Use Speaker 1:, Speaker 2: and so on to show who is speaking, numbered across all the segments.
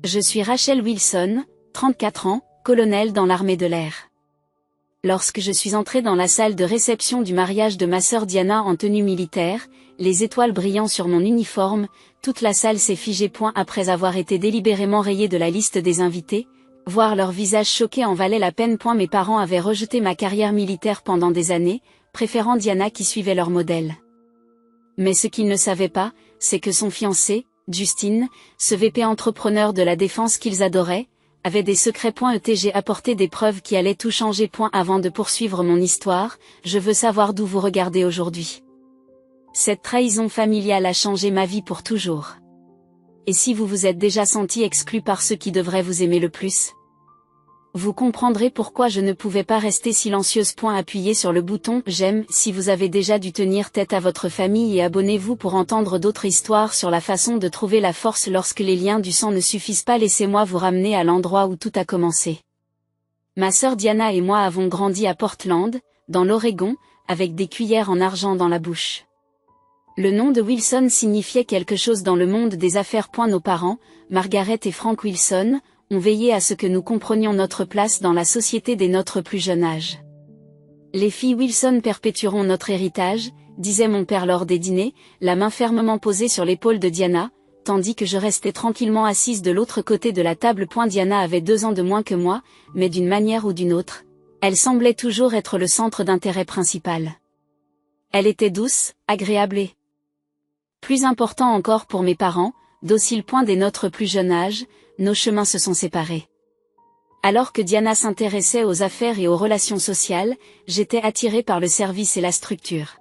Speaker 1: Je suis Rachel Wilson, 34 ans, colonel dans l'armée de l'air. Lorsque je suis entrée dans la salle de réception du mariage de ma sœur Diana en tenue militaire, les étoiles brillant sur mon uniforme, toute la salle s'est figée. Après avoir été délibérément rayée de la liste des invités, voir leurs visages choqués en valait la peine. Mes parents avaient rejeté ma carrière militaire pendant des années, préférant Diana qui suivait leur modèle. Mais ce qu'ils ne savaient pas, c'est que son fiancé, Justin, ce VP entrepreneur de la défense qu'ils adoraient, avait des secrets. J'ai apporté des preuves qui allaient tout changer. Avant de poursuivre mon histoire, je veux savoir d'où vous regardez aujourd'hui. Cette trahison familiale a changé ma vie pour toujours. Et si vous vous êtes déjà senti exclu par ceux qui devraient vous aimer le plus? Vous comprendrez pourquoi je ne pouvais pas rester silencieuse. Appuyez sur le bouton j'aime si vous avez déjà dû tenir tête à votre famille et abonnez-vous pour entendre d'autres histoires sur la façon de trouver la force lorsque les liens du sang ne suffisent pas. Laissez-moi vous ramener à l'endroit où tout a commencé. Ma sœur Diana et moi avons grandi à Portland, dans l'Oregon, avec des cuillères en argent dans la bouche. Le nom de Wilson signifiait quelque chose dans le monde des affaires. Nos parents, Margaret et Frank Wilson, ont veillé à ce que nous comprenions notre place dans la société dès notre plus jeune âge. Les filles Wilson perpétueront notre héritage, disait mon père lors des dîners, la main fermement posée sur l'épaule de Diana, tandis que je restais tranquillement assise de l'autre côté de la table. Diana avait 2 ans de moins que moi, mais d'une manière ou d'une autre, elle semblait toujours être le centre d'intérêt principal. Elle était douce, agréable et plus important encore pour mes parents, docile. Dès notre plus jeune âge, nos chemins se sont séparés. Alors que Diana s'intéressait aux affaires et aux relations sociales, j'étais attirée par le service et la structure.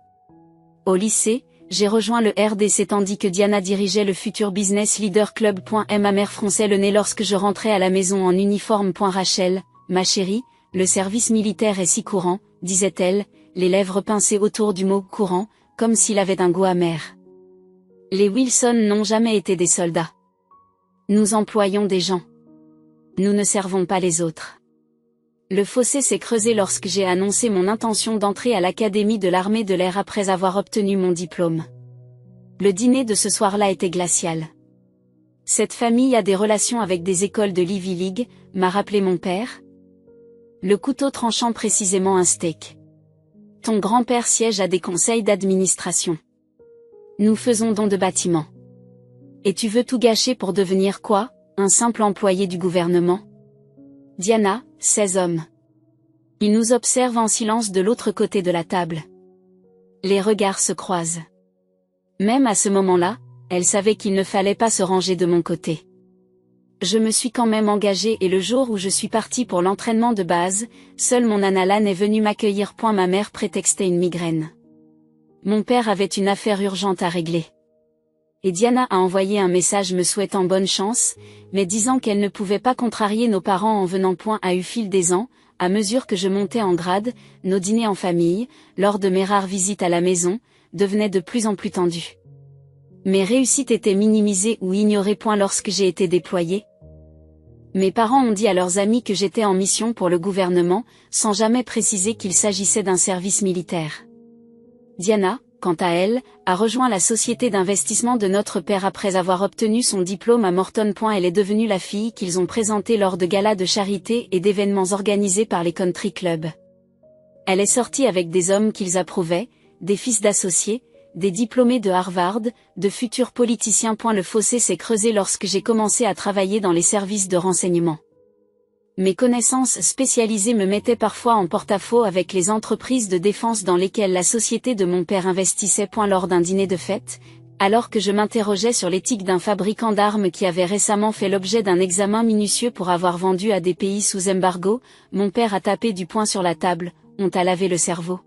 Speaker 1: Au lycée, j'ai rejoint le RDC tandis que Diana dirigeait le futur Business Leader Club. Ma mère fronçait le nez lorsque je rentrais à la maison en uniforme. Rachel, ma chérie, le service militaire est si courant, disait-elle, les lèvres pincées autour du mot courant, comme s'il avait un goût amer. Les Wilson n'ont jamais été des soldats. Nous employons des gens. Nous ne servons pas les autres. Le fossé s'est creusé lorsque j'ai annoncé mon intention d'entrer à l'Académie de l'armée de l'air après avoir obtenu mon diplôme. Le dîner de ce soir-là était glacial. Cette famille a des relations avec des écoles de l'Ivy League, m'a rappelé mon père. Le couteau tranchant précisément un steak. Ton grand-père siège à des conseils d'administration. Nous faisons don de bâtiments. Et tu veux tout gâcher pour devenir quoi, un simple employé du gouvernement? Diana, 16 hommes. Ils nous observent en silence de l'autre côté de la table. Les regards se croisent. Même à ce moment-là, elle savait qu'il ne fallait pas se ranger de mon côté. Je me suis quand même engagée et le jour où je suis partie pour l'entraînement de base, seul mon Analan est venu m'accueillir. Ma mère prétextait une migraine. Mon père avait une affaire urgente à régler. Et Diana a envoyé un message me souhaitant bonne chance, mais disant qu'elle ne pouvait pas contrarier nos parents en venant. Au fil des ans, à mesure que je montais en grade, nos dîners en famille, lors de mes rares visites à la maison, devenaient de plus en plus tendus. Mes réussites étaient minimisées ou ignorées. Lorsque j'ai été déployée, mes parents ont dit à leurs amis que j'étais en mission pour le gouvernement, sans jamais préciser qu'il s'agissait d'un service militaire. Diana, quant à elle, a rejoint la société d'investissement de notre père après avoir obtenu son diplôme à Morton. Elle est devenue la fille qu'ils ont présentée lors de galas de charité et d'événements organisés par les country clubs. Elle est sortie avec des hommes qu'ils approuvaient, des fils d'associés, des diplômés de Harvard, de futurs politiciens. Le fossé s'est creusé lorsque j'ai commencé à travailler dans les services de renseignement. Mes connaissances spécialisées me mettaient parfois en porte-à-faux avec les entreprises de défense dans lesquelles la société de mon père investissait. Lors d'un dîner de fête, alors que je m'interrogeais sur l'éthique d'un fabricant d'armes qui avait récemment fait l'objet d'un examen minutieux pour avoir vendu à des pays sous embargo, mon père a tapé du poing sur la table, on t'a lavé le cerveau.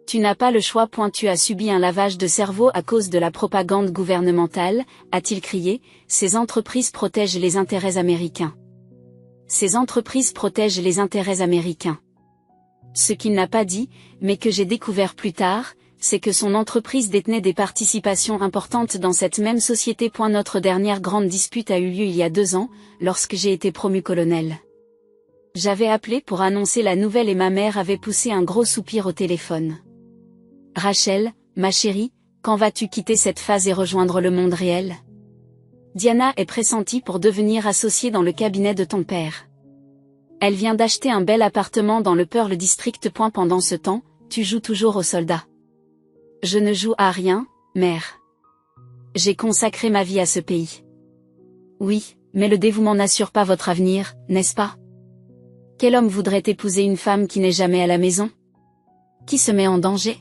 Speaker 1: Tu n'as pas le choix. Tu as subi un lavage de cerveau à cause de la propagande gouvernementale, a-t-il crié, ces entreprises protègent les intérêts américains. Ces entreprises protègent les intérêts américains. Ce qu'il n'a pas dit, mais que j'ai découvert plus tard, c'est que son entreprise détenait des participations importantes dans cette même société. Notre dernière grande dispute a eu lieu il y a 2 ans, lorsque j'ai été promu colonel. J'avais appelé pour annoncer la nouvelle et ma mère avait poussé un gros soupir au téléphone. Rachel, ma chérie, quand vas-tu quitter cette phase et rejoindre le monde réel? Diana est pressentie pour devenir associée dans le cabinet de ton père. Elle vient d'acheter un bel appartement dans le Pearl District. Pendant ce temps, tu joues toujours aux soldats. Je ne joue à rien, mère. J'ai consacré ma vie à ce pays. Oui, mais le dévouement n'assure pas votre avenir, n'est-ce pas? Quel homme voudrait épouser une femme qui n'est jamais à la maison? Qui se met en danger?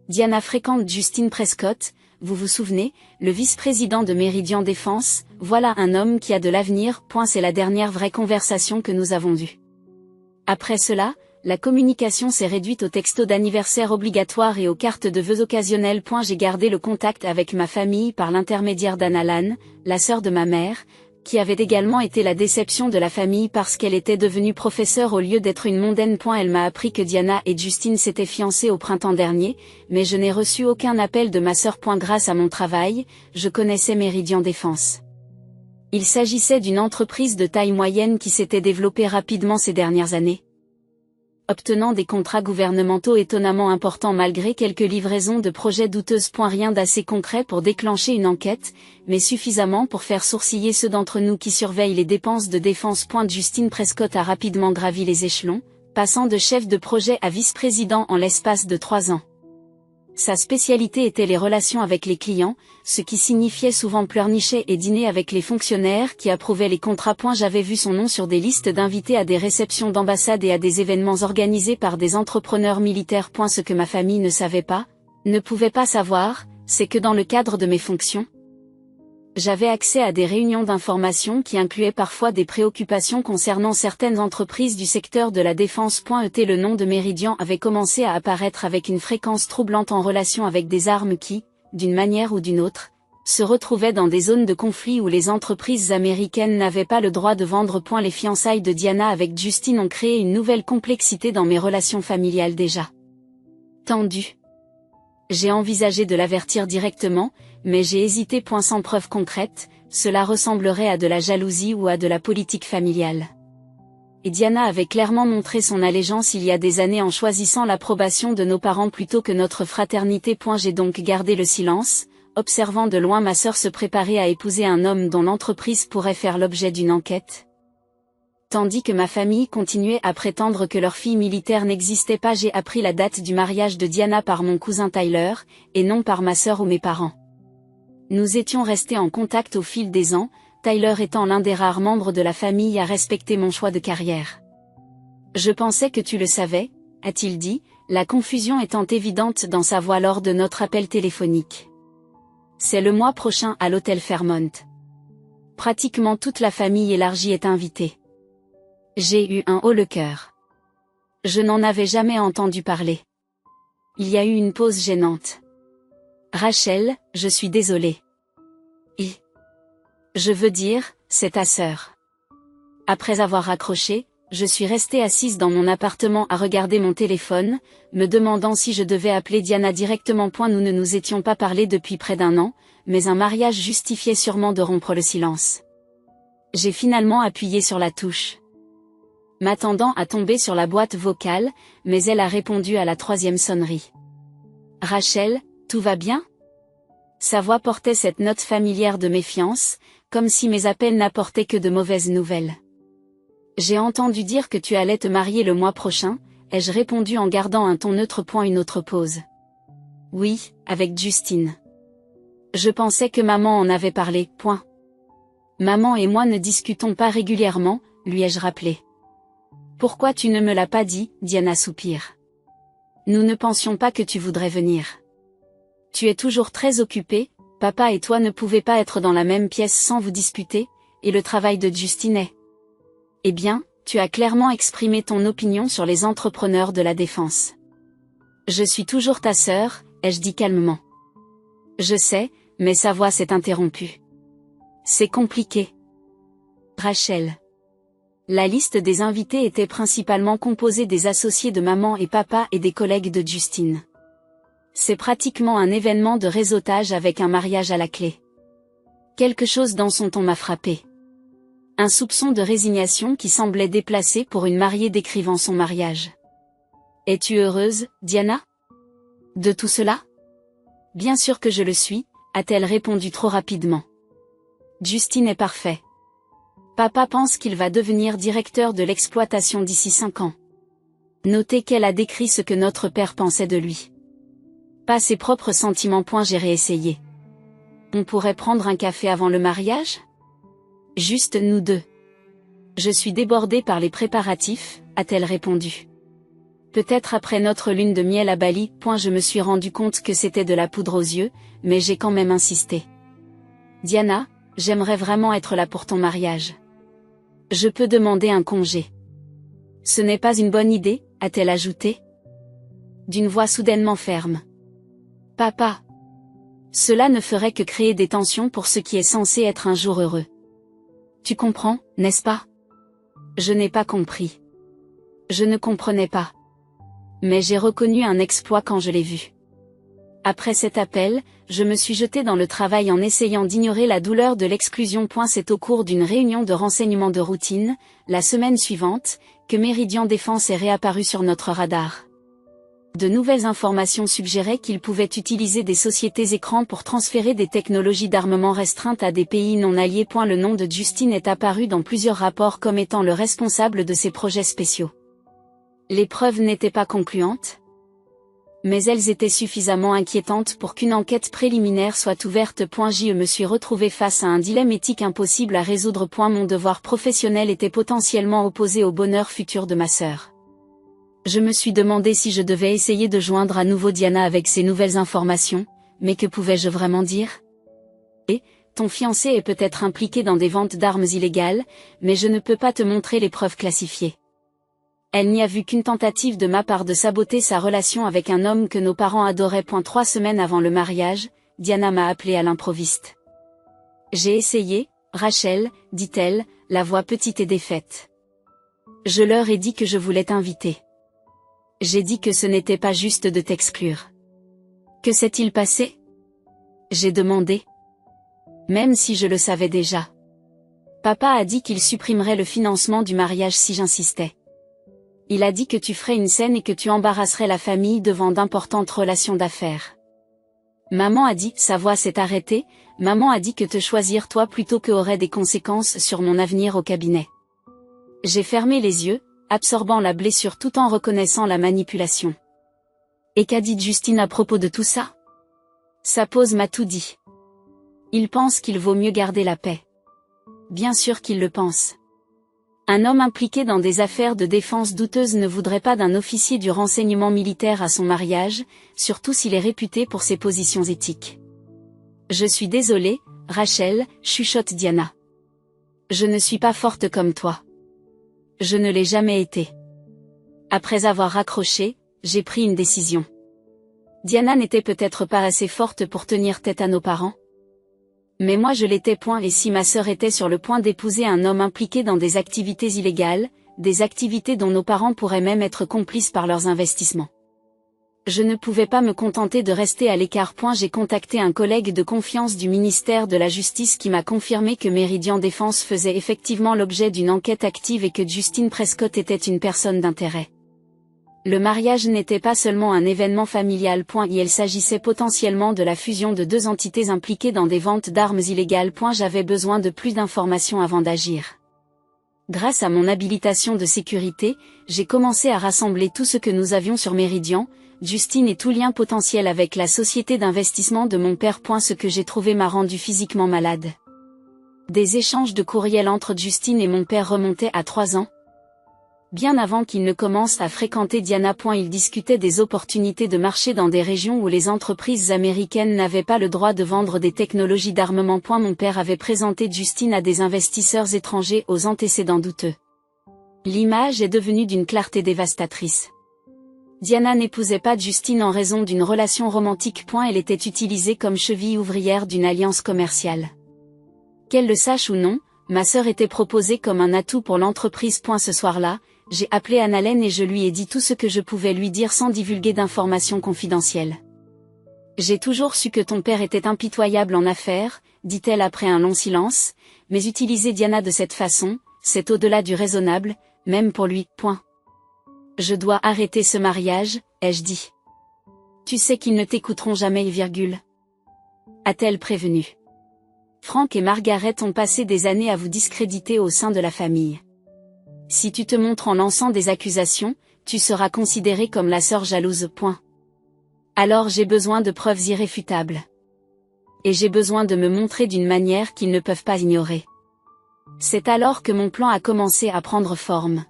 Speaker 1: Diana fréquente Justine Prescott, vous vous souvenez, le vice-président de Meridian Défense, voilà un homme qui a de l'avenir. C'est la dernière vraie conversation que nous avons eue. Après cela, la communication s'est réduite aux textos d'anniversaire obligatoires et aux cartes de vœux occasionnelles. J'ai gardé le contact avec ma famille par l'intermédiaire d'Anna Lan, la sœur de ma mère, qui avait également été la déception de la famille parce qu'elle était devenue professeure au lieu d'être une mondaine. Elle m'a appris que Diana et Justine s'étaient fiancés au printemps dernier, mais je n'ai reçu aucun appel de ma sœur. Grâce à mon travail, je connaissais Meridian Défense. Il s'agissait d'une entreprise de taille moyenne qui s'était développée rapidement ces dernières années, obtenant des contrats gouvernementaux étonnamment importants malgré quelques livraisons de projets douteuses. Rien d'assez concret pour déclencher une enquête, mais suffisamment pour faire sourciller ceux d'entre nous qui surveillent les dépenses de défense. Justine Prescott a rapidement gravi les échelons, passant de chef de projet à vice-président en l'espace de 3 ans. Sa spécialité était les relations avec les clients, ce qui signifiait souvent pleurnicher et dîner avec les fonctionnaires qui approuvaient les contrats. J'avais vu son nom sur des listes d'invités à des réceptions d'ambassade et à des événements organisés par des entrepreneurs militaires. Ce que ma famille ne savait pas, ne pouvait pas savoir, c'est que dans le cadre de mes fonctions, j'avais accès à des réunions d'information qui incluaient parfois des préoccupations concernant certaines entreprises du secteur de la défense. Le nom de Meridian avait commencé à apparaître avec une fréquence troublante en relation avec des armes qui, d'une manière ou d'une autre, se retrouvaient dans des zones de conflit où les entreprises américaines n'avaient pas le droit de vendre. Les fiançailles de Diana avec Justine ont créé une nouvelle complexité dans mes relations familiales déjà tendues. J'ai envisagé de l'avertir directement, mais j'ai hésité. Sans preuve concrète, cela ressemblerait à de la jalousie ou à de la politique familiale. Et Diana avait clairement montré son allégeance il y a des années en choisissant l'approbation de nos parents plutôt que notre fraternité. J'ai donc gardé le silence, observant de loin ma sœur se préparer à épouser un homme dont l'entreprise pourrait faire l'objet d'une enquête, tandis que ma famille continuait à prétendre que leur fille militaire n'existait pas. J'ai appris la date du mariage de Diana par mon cousin Tyler, et non par ma sœur ou mes parents. Nous étions restés en contact au fil des ans, Tyler étant l'un des rares membres de la famille à respecter mon choix de carrière. Je pensais que tu le savais, a-t-il dit, la confusion étant évidente dans sa voix lors de notre appel téléphonique. C'est le mois prochain à l'hôtel Fairmont. Pratiquement toute la famille élargie est invitée. J'ai eu un haut le cœur. Je n'en avais jamais entendu parler. Il y a eu une pause gênante. Rachel, je suis désolée. Je veux dire, c'est ta sœur. Après avoir raccroché, je suis restée assise dans mon appartement à regarder mon téléphone, me demandant si je devais appeler Diana directement. Nous ne nous étions pas parlé depuis près d'1 an, mais un mariage justifiait sûrement de rompre le silence. J'ai finalement appuyé sur la touche, m'attendant à tomber sur la boîte vocale, mais elle a répondu à la 3e sonnerie. Rachel, tout va bien? Sa voix portait cette note familière de méfiance, comme si mes appels n'apportaient que de mauvaises nouvelles. J'ai entendu dire que tu allais te marier le mois prochain, ai-je répondu en gardant un ton neutre. Une autre pause. Oui, avec Justine. Je pensais que maman en avait parlé. Maman et moi ne discutons pas régulièrement, lui ai-je rappelé. Pourquoi tu ne me l'as pas dit, Diana soupire. Nous ne pensions pas que tu voudrais venir. Tu es toujours très occupée, papa et toi ne pouvez pas être dans la même pièce sans vous disputer, et le travail de Justine est. Eh bien, tu as clairement exprimé ton opinion sur les entrepreneurs de la défense. Je suis toujours ta sœur, ai-je dit calmement. Je sais, mais sa voix s'est interrompue. C'est compliqué. Rachel. La liste des invités était principalement composée des associés de maman et papa et des collègues de Justine. C'est pratiquement un événement de réseautage avec un mariage à la clé. Quelque chose dans son ton m'a frappé. Un soupçon de résignation qui semblait déplacé pour une mariée décrivant son mariage. Es-tu heureuse, Diana? De tout cela? Bien sûr que je le suis, a-t-elle répondu trop rapidement. Justin est parfait. Papa pense qu'il va devenir directeur de l'exploitation d'ici 5 ans. Notez qu'elle a décrit ce que notre père pensait de lui. Pas ses propres sentiments. J'ai réessayé. On pourrait prendre un café avant le mariage? Juste nous deux. Je suis débordée par les préparatifs, a-t-elle répondu. Peut-être après notre lune de miel à Bali. Je me suis rendu compte que c'était de la poudre aux yeux, mais j'ai quand même insisté. Diana, j'aimerais vraiment être là pour ton mariage. Je peux demander un congé. Ce n'est pas une bonne idée, a-t-elle ajouté. D'une voix soudainement ferme. Papa. Cela ne ferait que créer des tensions pour ce qui est censé être un jour heureux. Tu comprends, n'est-ce pas? Je n'ai pas compris. Je ne comprenais pas. Mais j'ai reconnu un exploit quand je l'ai vu. Après cet appel, je me suis jetée dans le travail en essayant d'ignorer la douleur de l'exclusion. C'est au cours d'une réunion de renseignement de routine, la semaine suivante, que Meridian Défense est réapparu sur notre radar. De nouvelles informations suggéraient qu'il pouvait utiliser des sociétés écrans pour transférer des technologies d'armement restreintes à des pays non alliés. Le nom de Justin est apparu dans plusieurs rapports comme étant le responsable de ces projets spéciaux. Les preuves n'étaient pas concluantes, mais elles étaient suffisamment inquiétantes pour qu'une enquête préliminaire soit ouverte. Je me suis retrouvée face à un dilemme éthique impossible à résoudre. Mon devoir professionnel était potentiellement opposé au bonheur futur de ma sœur. Je me suis demandé si je devais essayer de joindre à nouveau Diana avec ces nouvelles informations, mais que pouvais-je vraiment dire? Et, ton fiancé est peut-être impliqué dans des ventes d'armes illégales, mais je ne peux pas te montrer les preuves classifiées. Elle n'y a vu qu'une tentative de ma part de saboter sa relation avec un homme que nos parents adoraient. 3 semaines avant le mariage, Diana m'a appelé à l'improviste. J'ai essayé, Rachel, dit-elle, la voix petite et défaite. Je leur ai dit que je voulais t'inviter. J'ai dit que ce n'était pas juste de t'exclure. Que s'est-il passé? J'ai demandé. Même si je le savais déjà. Papa a dit qu'il supprimerait le financement du mariage si j'insistais. Il a dit que tu ferais une scène et que tu embarrasserais la famille devant d'importantes relations d'affaires. Maman a dit, sa voix s'est arrêtée, maman a dit que te choisir toi plutôt que aurait des conséquences sur mon avenir au cabinet. J'ai fermé les yeux, absorbant la blessure tout en reconnaissant la manipulation. Et qu'a dit Justin à propos de tout ça? Sa pose m'a tout dit. Il pense qu'il vaut mieux garder la paix. Bien sûr qu'il le pense. Un homme impliqué dans des affaires de défense douteuses ne voudrait pas d'un officier du renseignement militaire à son mariage, surtout s'il est réputé pour ses positions éthiques. Je suis désolée, Rachel, chuchote Diana. Je ne suis pas forte comme toi. Je ne l'ai jamais été. Après avoir raccroché, j'ai pris une décision. Diana n'était peut-être pas assez forte pour tenir tête à nos parents. Mais moi je l'étais. Et si ma sœur était sur le point d'épouser un homme impliqué dans des activités illégales, des activités dont nos parents pourraient même être complices par leurs investissements. Je ne pouvais pas me contenter de rester à l'écart. J'ai contacté un collègue de confiance du ministère de la Justice qui m'a confirmé que Meridian Défense faisait effectivement l'objet d'une enquête active et que Justin Prescott était une personne d'intérêt. Le mariage n'était pas seulement un événement familial. Il s'agissait potentiellement de la fusion de 2 entités impliquées dans des ventes d'armes illégales. J'avais besoin de plus d'informations avant d'agir. Grâce à mon habilitation de sécurité, j'ai commencé à rassembler tout ce que nous avions sur Meridian, Justin et tout lien potentiel avec la société d'investissement de mon père. Ce que j'ai trouvé m'a rendu physiquement malade. Des échanges de courriels entre Justin et mon père remontaient à 3 ans. Bien avant qu'il ne commence à fréquenter Diana. Il discutait des opportunités de marché dans des régions où les entreprises américaines n'avaient pas le droit de vendre des technologies d'armement. Mon père avait présenté Justin à des investisseurs étrangers aux antécédents douteux. L'image est devenue d'une clarté dévastatrice. Diana n'épousait pas Justin en raison d'une relation romantique. Elle était utilisée comme cheville ouvrière d'une alliance commerciale. Qu'elle le sache ou non, ma sœur était proposée comme un atout pour l'entreprise. Ce soir-là, j'ai appelé Annalène et je lui ai dit tout ce que je pouvais lui dire sans divulguer d'informations confidentielles. J'ai toujours su que ton père était impitoyable en affaires, dit-elle après un long silence, mais utiliser Diana de cette façon, c'est au-delà du raisonnable, même pour lui. Je dois arrêter ce mariage, ai-je dit. Tu sais qu'ils ne t'écouteront jamais, a-t-elle prévenu. Frank et Margaret ont passé des années à vous discréditer au sein de la famille. Si tu te montres en lançant des accusations, tu seras considérée comme la sœur jalouse. Alors j'ai besoin de preuves irréfutables. Et j'ai besoin de me montrer d'une manière qu'ils ne peuvent pas ignorer. C'est alors que mon plan a commencé à prendre forme.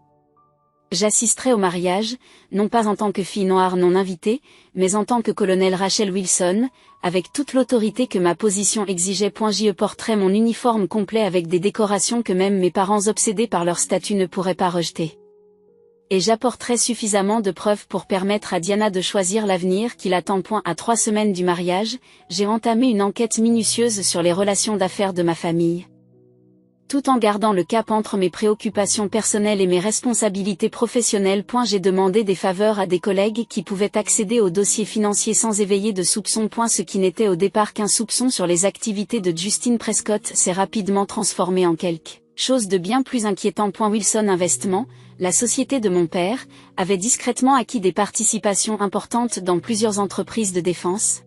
Speaker 1: J'assisterai au mariage, non pas en tant que fille noire non invitée, mais en tant que colonel Rachel Wilson, avec toute l'autorité que ma position exigeait. Je porterai mon uniforme complet avec des décorations que même mes parents obsédés par leur statut ne pourraient pas rejeter. Et j'apporterai suffisamment de preuves pour permettre à Diana de choisir l'avenir qui l'attend. À 3 semaines du mariage, j'ai entamé une enquête minutieuse sur les relations d'affaires de ma famille. Tout en gardant le cap entre mes préoccupations personnelles et mes responsabilités professionnelles. J'ai demandé des faveurs à des collègues qui pouvaient accéder aux dossiers financiers sans éveiller de soupçons. Ce qui n'était au départ qu'un soupçon sur les activités de Justin Prescott s'est rapidement transformé en quelque chose de bien plus inquiétant. Wilson Investment, la société de mon père, avait discrètement acquis des participations importantes dans plusieurs entreprises de défense,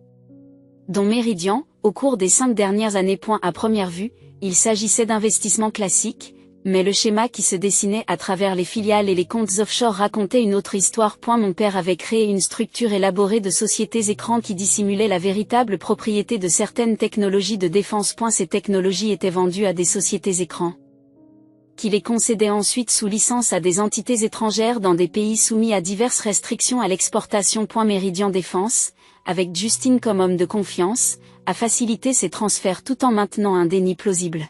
Speaker 1: dont Meridian, au cours des 5 dernières années. À première vue, il s'agissait d'investissements classiques, mais le schéma qui se dessinait à travers les filiales et les comptes offshore racontait une autre histoire. Mon père avait créé une structure élaborée de sociétés écrans qui dissimulait la véritable propriété de certaines technologies de défense. Ces technologies étaient vendues à des sociétés écrans, qui les concédaient ensuite sous licence à des entités étrangères dans des pays soumis à diverses restrictions à l'exportation. Meridian Défense, avec Justin comme homme de confiance, a facilité ces transferts tout en maintenant un déni plausible.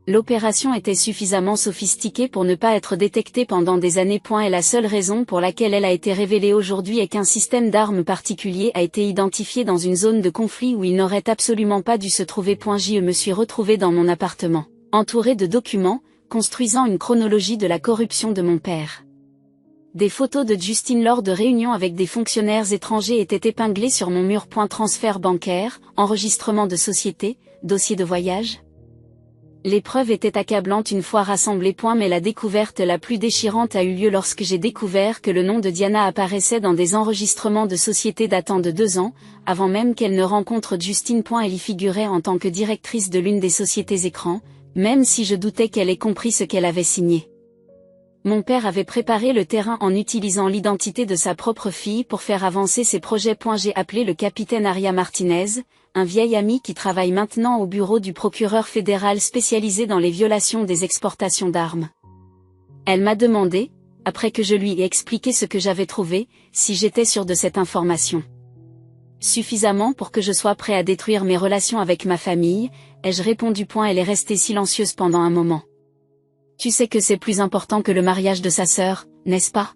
Speaker 1: L'opération était suffisamment sophistiquée pour ne pas être détectée pendant des années. Et la seule raison pour laquelle elle a été révélée aujourd'hui est qu'un système d'armes particulier a été identifié dans une zone de conflit où il n'aurait absolument pas dû se trouver. Je me suis retrouvé dans mon appartement, entouré de documents, construisant une chronologie de la corruption de mon père. Des photos de Justin lors de réunions avec des fonctionnaires étrangers étaient épinglées sur mon mur. Transfert bancaire, enregistrement de société, dossier de voyage. L'épreuve était accablante une fois rassemblée. Mais la découverte la plus déchirante a eu lieu lorsque j'ai découvert que le nom de Diana apparaissait dans des enregistrements de société datant de 2 ans, avant même qu'elle ne rencontre Justin. Elle y figurait en tant que directrice de l'une des sociétés écrans, même si je doutais qu'elle ait compris ce qu'elle avait signé. Mon père avait préparé le terrain en utilisant l'identité de sa propre fille pour faire avancer ses projets. J'ai appelé le capitaine Aria Martinez, un vieil ami qui travaille maintenant au bureau du procureur fédéral spécialisé dans les violations des exportations d'armes. Elle m'a demandé, après que je lui ai expliqué ce que j'avais trouvé, si j'étais sûr de cette information. Suffisamment pour que je sois prêt à détruire mes relations avec ma famille, ai-je répondu. Elle est restée silencieuse pendant un moment. Tu sais que c'est plus important que le mariage de sa sœur, n'est-ce pas?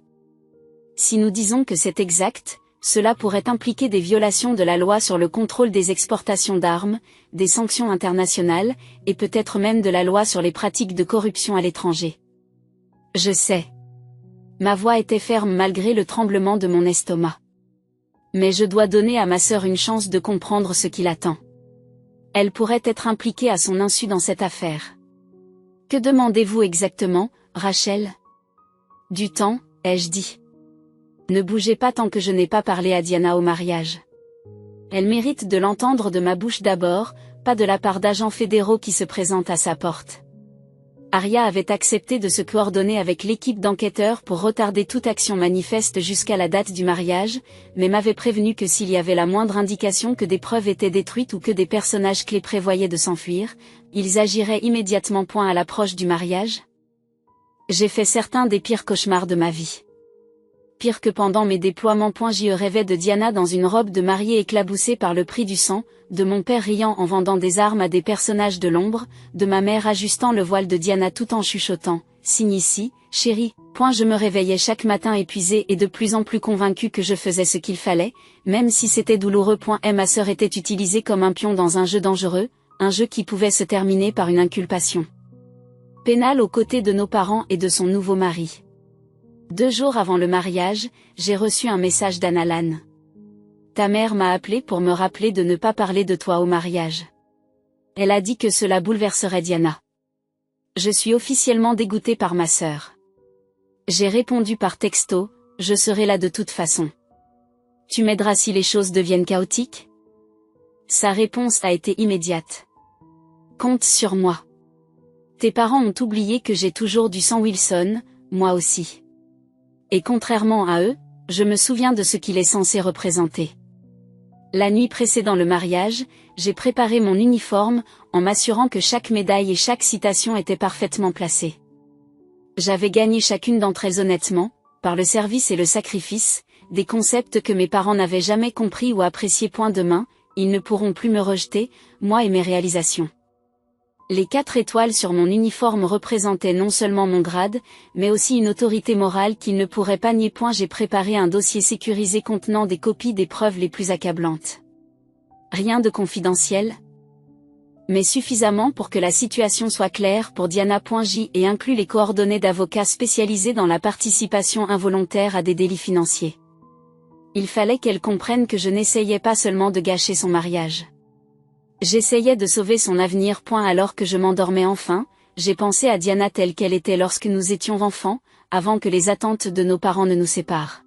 Speaker 1: Si nous disons que c'est exact, cela pourrait impliquer des violations de la loi sur le contrôle des exportations d'armes, des sanctions internationales, et peut-être même de la loi sur les pratiques de corruption à l'étranger. Je sais. Ma voix était ferme malgré le tremblement de mon estomac. Mais je dois donner à ma sœur une chance de comprendre ce qui l'attend. Elle pourrait être impliquée à son insu dans cette affaire. Que demandez-vous exactement, Rachel? Du temps, ai-je dit. Ne bougez pas tant que je n'ai pas parlé à Diana au mariage. Elle mérite de l'entendre de ma bouche d'abord, pas de la part d'agents fédéraux qui se présentent à sa porte. Aria avait accepté de se coordonner avec l'équipe d'enquêteurs pour retarder toute action manifeste jusqu'à la date du mariage, mais m'avait prévenu que s'il y avait la moindre indication que des preuves étaient détruites ou que des personnages clés prévoyaient de s'enfuir, ils agiraient immédiatement. À l'approche du mariage, j'ai fait certains des pires cauchemars de ma vie. Pire que pendant mes déploiements. J'y rêvais de Diana dans une robe de mariée éclaboussée par le prix du sang, de mon père riant en vendant des armes à des personnages de l'ombre, de ma mère ajustant le voile de Diana tout en chuchotant « Signe ici, chérie ». Je me réveillais chaque matin épuisée et de plus en plus convaincue que je faisais ce qu'il fallait, même si c'était douloureux. Ma sœur était utilisée comme un pion dans un jeu dangereux, un jeu qui pouvait se terminer par une inculpation pénale aux côtés de nos parents et de son nouveau mari. 2 jours avant le mariage, j'ai reçu un message d'Analan. Ta mère m'a appelé pour me rappeler de ne pas parler de toi au mariage. Elle a dit que cela bouleverserait Diana. Je suis officiellement dégoûtée par ma sœur. J'ai répondu par texto, je serai là de toute façon. Tu m'aideras si les choses deviennent chaotiques? Sa réponse a été immédiate. Compte sur moi. Tes parents ont oublié que j'ai toujours du sang Wilson, moi aussi. Et contrairement à eux, je me souviens de ce qu'il est censé représenter. La nuit précédant le mariage, j'ai préparé mon uniforme, en m'assurant que chaque médaille et chaque citation étaient parfaitement placées. J'avais gagné chacune d'entre elles honnêtement, par le service et le sacrifice, des concepts que mes parents n'avaient jamais compris ou appréciés. Demain, ils ne pourront plus me rejeter, moi et mes réalisations. Les 4 étoiles sur mon uniforme représentaient non seulement mon grade, mais aussi une autorité morale qu'ils ne pourraient pas nier. J'ai préparé un dossier sécurisé contenant des copies des preuves les plus accablantes. Rien de confidentiel, mais suffisamment pour que la situation soit claire pour Diana. J et inclut les coordonnées d'avocats spécialisés dans la participation involontaire à des délits financiers. Il fallait qu'elle comprenne que je n'essayais pas seulement de gâcher son mariage. J'essayais de sauver son avenir. Alors que je m'endormais enfin, j'ai pensé à Diana telle qu'elle était lorsque nous étions enfants, avant que les attentes de nos parents ne nous séparent.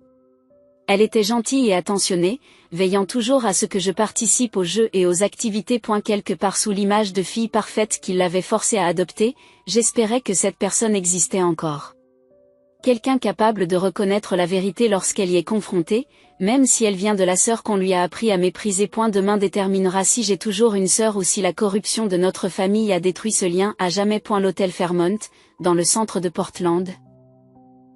Speaker 1: Elle était gentille et attentionnée, veillant toujours à ce que je participe aux jeux et aux activités. Quelque part sous l'image de fille parfaite qu'il l'avait forcée à adopter, j'espérais que cette personne existait encore. Quelqu'un capable de reconnaître la vérité lorsqu'elle y est confrontée, même si elle vient de la sœur qu'on lui a appris à mépriser. Demain déterminera si j'ai toujours une sœur ou si la corruption de notre famille a détruit ce lien à jamais. L'hôtel Fairmont, dans le centre de Portland,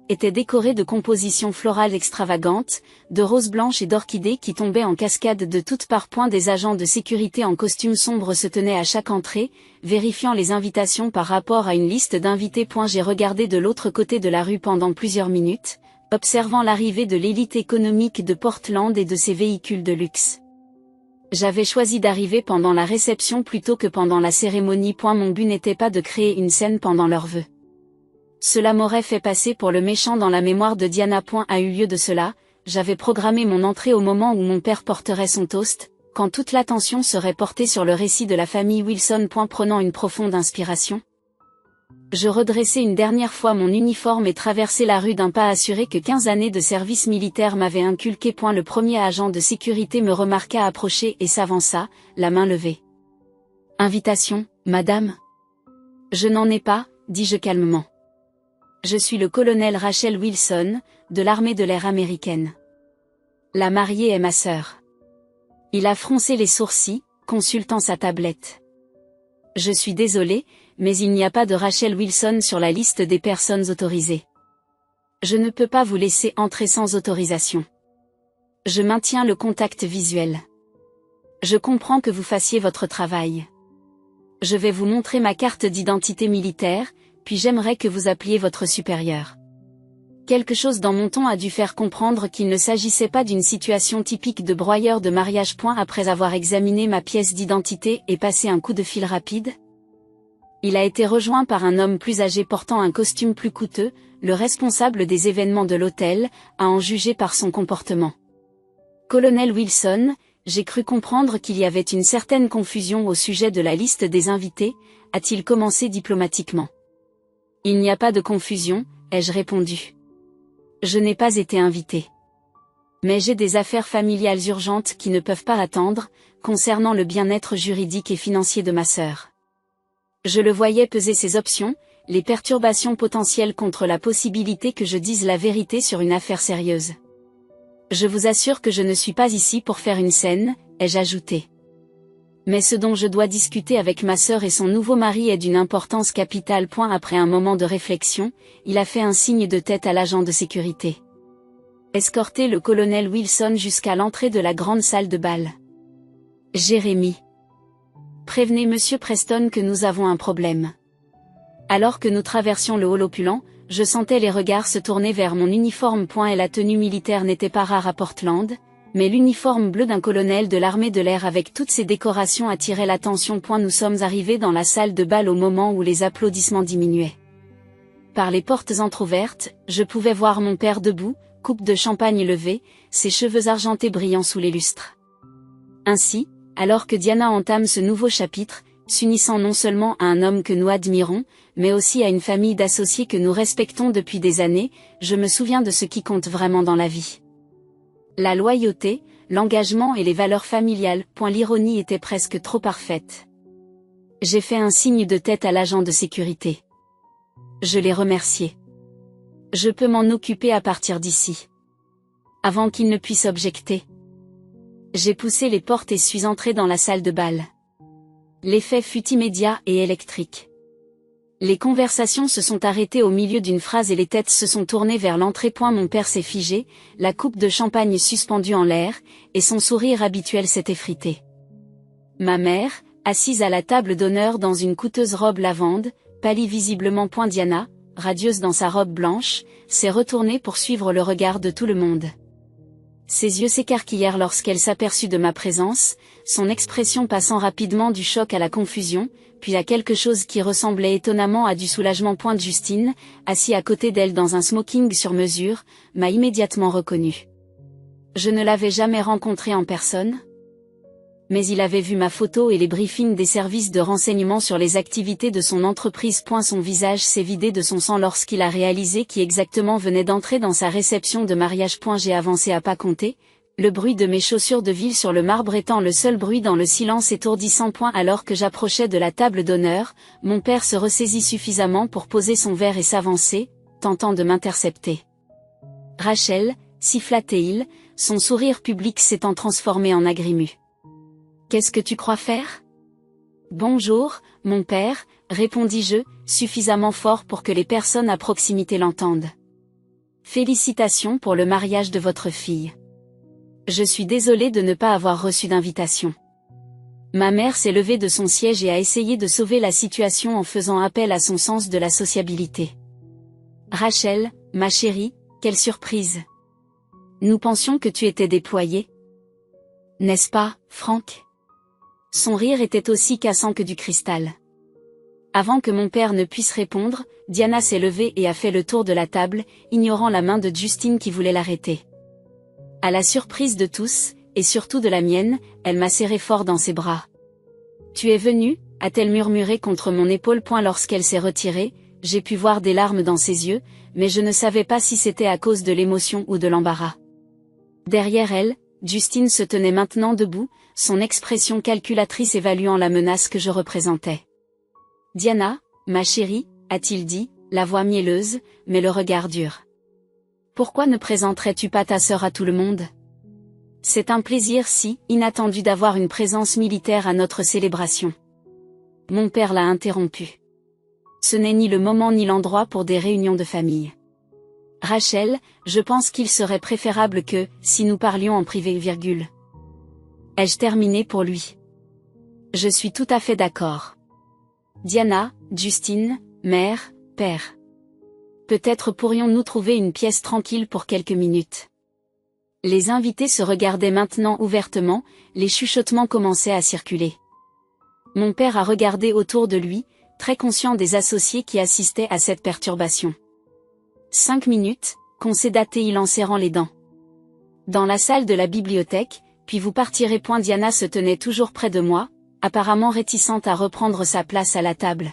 Speaker 1: était décoré de compositions florales extravagantes, de roses blanches et d'orchidées qui tombaient en cascade de toutes parts. Des agents de sécurité en costume sombre se tenaient à chaque entrée, vérifiant les invitations par rapport à une liste d'invités. J'ai regardé de l'autre côté de la rue pendant plusieurs minutes, observant l'arrivée de l'élite économique de Portland et de ses véhicules de luxe. J'avais choisi d'arriver pendant la réception plutôt que pendant la cérémonie. Mon but n'était pas de créer une scène pendant leurs vœux. Cela m'aurait fait passer pour le méchant dans la mémoire de Diana. A eu lieu de cela, j'avais programmé mon entrée au moment où mon père porterait son toast, quand toute l'attention serait portée sur le récit de la famille Wilson. Prenant une profonde inspiration, je redressai une dernière fois mon uniforme et traversai la rue d'un pas assuré que 15 années de service militaire m'avaient inculqué. Le premier agent de sécurité me remarqua approcher et s'avança, la main levée. « Invitation, madame ?» »« Je n'en ai pas, » dis-je calmement. Je suis le colonel Rachel Wilson, de l'armée de l'air américaine. La mariée est ma sœur. Il a froncé les sourcils, consultant sa tablette. Je suis désolé, mais il n'y a pas de Rachel Wilson sur la liste des personnes autorisées. Je ne peux pas vous laisser entrer sans autorisation. Je maintiens le contact visuel. Je comprends que vous fassiez votre travail. Je vais vous montrer ma carte d'identité militaire, puis j'aimerais que vous appeliez votre supérieur. Quelque chose dans mon ton a dû faire comprendre qu'il ne s'agissait pas d'une situation typique de broyeur de mariage. Après avoir examiné ma pièce d'identité et passé un coup de fil rapide, il a été rejoint par un homme plus âgé portant un costume plus coûteux, le responsable des événements de l'hôtel, à en juger par son comportement. Colonel Wilson, j'ai cru comprendre qu'il y avait une certaine confusion au sujet de la liste des invités, a-t-il commencé diplomatiquement. Il n'y a pas de confusion, ai-je répondu. Je n'ai pas été invité. Mais j'ai des affaires familiales urgentes qui ne peuvent pas attendre, concernant le bien-être juridique et financier de ma sœur. Je le voyais peser ses options, les perturbations potentielles contre la possibilité que je dise la vérité sur une affaire sérieuse. Je vous assure que je ne suis pas ici pour faire une scène, ai-je ajouté. Mais ce dont je dois discuter avec ma sœur et son nouveau mari est d'une importance capitale. Après un moment de réflexion, il a fait un signe de tête à l'agent de sécurité. Escorter le colonel Wilson jusqu'à l'entrée de la grande salle de bal. Jérémy. Prévenez Monsieur Preston que nous avons un problème. Alors que nous traversions le hall opulent, je sentais les regards se tourner vers mon uniforme. Et la tenue militaire n'était pas rare à Portland, mais l'uniforme bleu d'un colonel de l'armée de l'air avec toutes ses décorations attirait l'attention. Nous sommes arrivés dans la salle de bal au moment où les applaudissements diminuaient. Par les portes entr'ouvertes, je pouvais voir mon père debout, coupe de champagne levée, ses cheveux argentés brillant sous les lustres. Ainsi, alors que Diana entame ce nouveau chapitre, s'unissant non seulement à un homme que nous admirons, mais aussi à une famille d'associés que nous respectons depuis des années, je me souviens de ce qui compte vraiment dans la vie. La loyauté, l'engagement et les valeurs familiales. L'ironie était presque trop parfaite. J'ai fait un signe de tête à l'agent de sécurité. Je l'ai remercié. Je peux m'en occuper à partir d'ici. Avant qu'il ne puisse objecter. J'ai poussé les portes et suis entré dans la salle de bal. L'effet fut immédiat et électrique. Les conversations se sont arrêtées au milieu d'une phrase et les têtes se sont tournées vers l'entrée. Mon père s'est figé, la coupe de champagne suspendue en l'air, et son sourire habituel s'est effrité. Ma mère, assise à la table d'honneur dans une coûteuse robe lavande, pâlit visiblement. Diana, radieuse dans sa robe blanche, s'est retournée pour suivre le regard de tout le monde. Ses yeux s'écarquillèrent lorsqu'elle s'aperçut de ma présence, son expression passant rapidement du choc à la confusion, puis à quelque chose qui ressemblait étonnamment à du soulagement. Justine, assis à côté d'elle dans un smoking sur mesure, m'a immédiatement reconnue. Je ne l'avais jamais rencontré en personne. Mais il avait vu ma photo et les briefings des services de renseignement sur les activités de son entreprise. Son visage s'est vidé de son sang lorsqu'il a réalisé qui exactement venait d'entrer dans sa réception de mariage. J'ai avancé à pas comptés, le bruit de mes chaussures de ville sur le marbre étant le seul bruit dans le silence étourdissant. Alors que j'approchais de la table d'honneur, mon père se ressaisit suffisamment pour poser son verre et s'avancer, tentant de m'intercepter. Rachel, siffla-t-il, son sourire public s'étant transformé en agrimu. Qu'est-ce que tu crois faire ? Bonjour, mon père, répondis-je, suffisamment fort pour que les personnes à proximité l'entendent. Félicitations pour le mariage de votre fille. Je suis désolée de ne pas avoir reçu d'invitation. Ma mère s'est levée de son siège et a essayé de sauver la situation en faisant appel à son sens de la sociabilité. Rachel, ma chérie, quelle surprise. Nous pensions que tu étais déployée. N'est-ce pas, Franck ? Son rire était aussi cassant que du cristal. Avant que mon père ne puisse répondre, Diana s'est levée et a fait le tour de la table, ignorant la main de Justine qui voulait l'arrêter. À la surprise de tous, et surtout de la mienne, elle m'a serré fort dans ses bras. « Tu es venue ?» a-t-elle murmuré contre mon épaule. Lorsqu'elle s'est retirée, j'ai pu voir des larmes dans ses yeux, mais je ne savais pas si c'était à cause de l'émotion ou de l'embarras. Derrière elle, Justine se tenait maintenant debout, son expression calculatrice évaluant la menace que je représentais. « Diana, ma chérie, a-t-il dit, la voix mielleuse, mais le regard dur. Pourquoi ne présenterais-tu pas ta sœur à tout le monde ? C'est un plaisir si inattendu d'avoir une présence militaire à notre célébration. » Mon père l'a interrompu. Ce n'est ni le moment ni l'endroit pour des réunions de famille. Rachel, je pense qu'il serait préférable que, si nous parlions en privé, ai-je terminé pour lui. Je suis tout à fait d'accord. Diana, Justine, mère, père. Peut-être pourrions-nous trouver une pièce tranquille pour quelques minutes. Les invités se regardaient maintenant ouvertement, les chuchotements commençaient à circuler. Mon père a regardé autour de lui, très conscient des associés qui assistaient à cette perturbation. 5 minutes, concéda-t-il en serrant les dents. Dans la salle de la bibliothèque, puis vous partirez. Diana se tenait toujours près de moi, apparemment réticente à reprendre sa place à la table.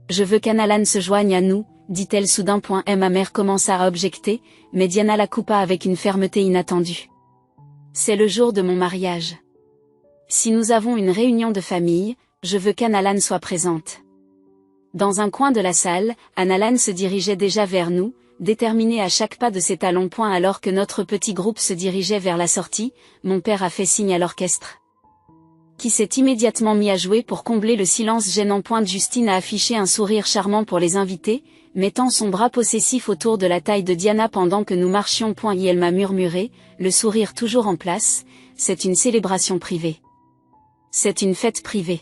Speaker 1: Je veux qu'Analan se joigne à nous, dit-elle soudain. Ma mère commença à objecter, mais Diana la coupa avec une fermeté inattendue. C'est le jour de mon mariage. Si nous avons une réunion de famille, je veux qu'Analan soit présente. Dans un coin de la salle, Analan se dirigeait déjà vers nous, déterminé à chaque pas de ses talons. Alors que notre petit groupe se dirigeait vers la sortie, mon père a fait signe à l'orchestre, qui s'est immédiatement mis à jouer pour combler le silence gênant. Justine a affiché un sourire charmant pour les invités, mettant son bras possessif autour de la taille de Diana pendant que nous marchions. Et elle m'a murmuré, le sourire toujours en place, c'est une célébration privée. C'est une fête privée.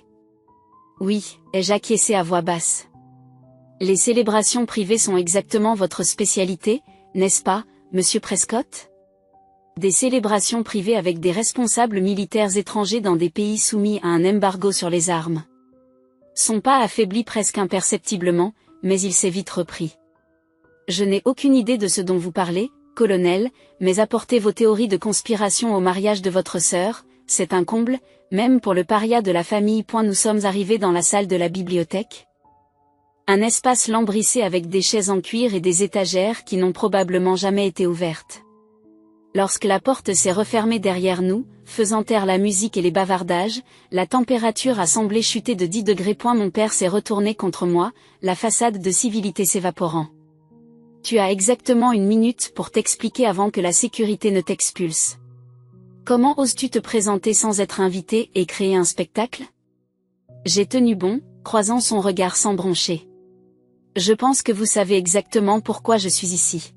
Speaker 1: Oui, ai-je acquiescé à voix basse. Les célébrations privées sont exactement votre spécialité, n'est-ce pas, monsieur Prescott ? Des célébrations privées avec des responsables militaires étrangers dans des pays soumis à un embargo sur les armes. Son pas affaiblit presque imperceptiblement, mais il s'est vite repris. Je n'ai aucune idée de ce dont vous parlez, colonel, mais apportez vos théories de conspiration au mariage de votre sœur, c'est un comble, même pour le paria de la famille. Nous sommes arrivés dans la salle de la bibliothèque. Un espace lambrissé avec des chaises en cuir et des étagères qui n'ont probablement jamais été ouvertes. Lorsque la porte s'est refermée derrière nous, faisant taire la musique et les bavardages, la température a semblé chuter de 10 degrés. Mon père s'est retourné contre moi, la façade de civilité s'évaporant. Tu as exactement 1 minute pour t'expliquer avant que la sécurité ne t'expulse. Comment oses-tu te présenter sans être invité et créer un spectacle? J'ai tenu bon, croisant son regard sans broncher. Je pense que vous savez exactement pourquoi je suis ici.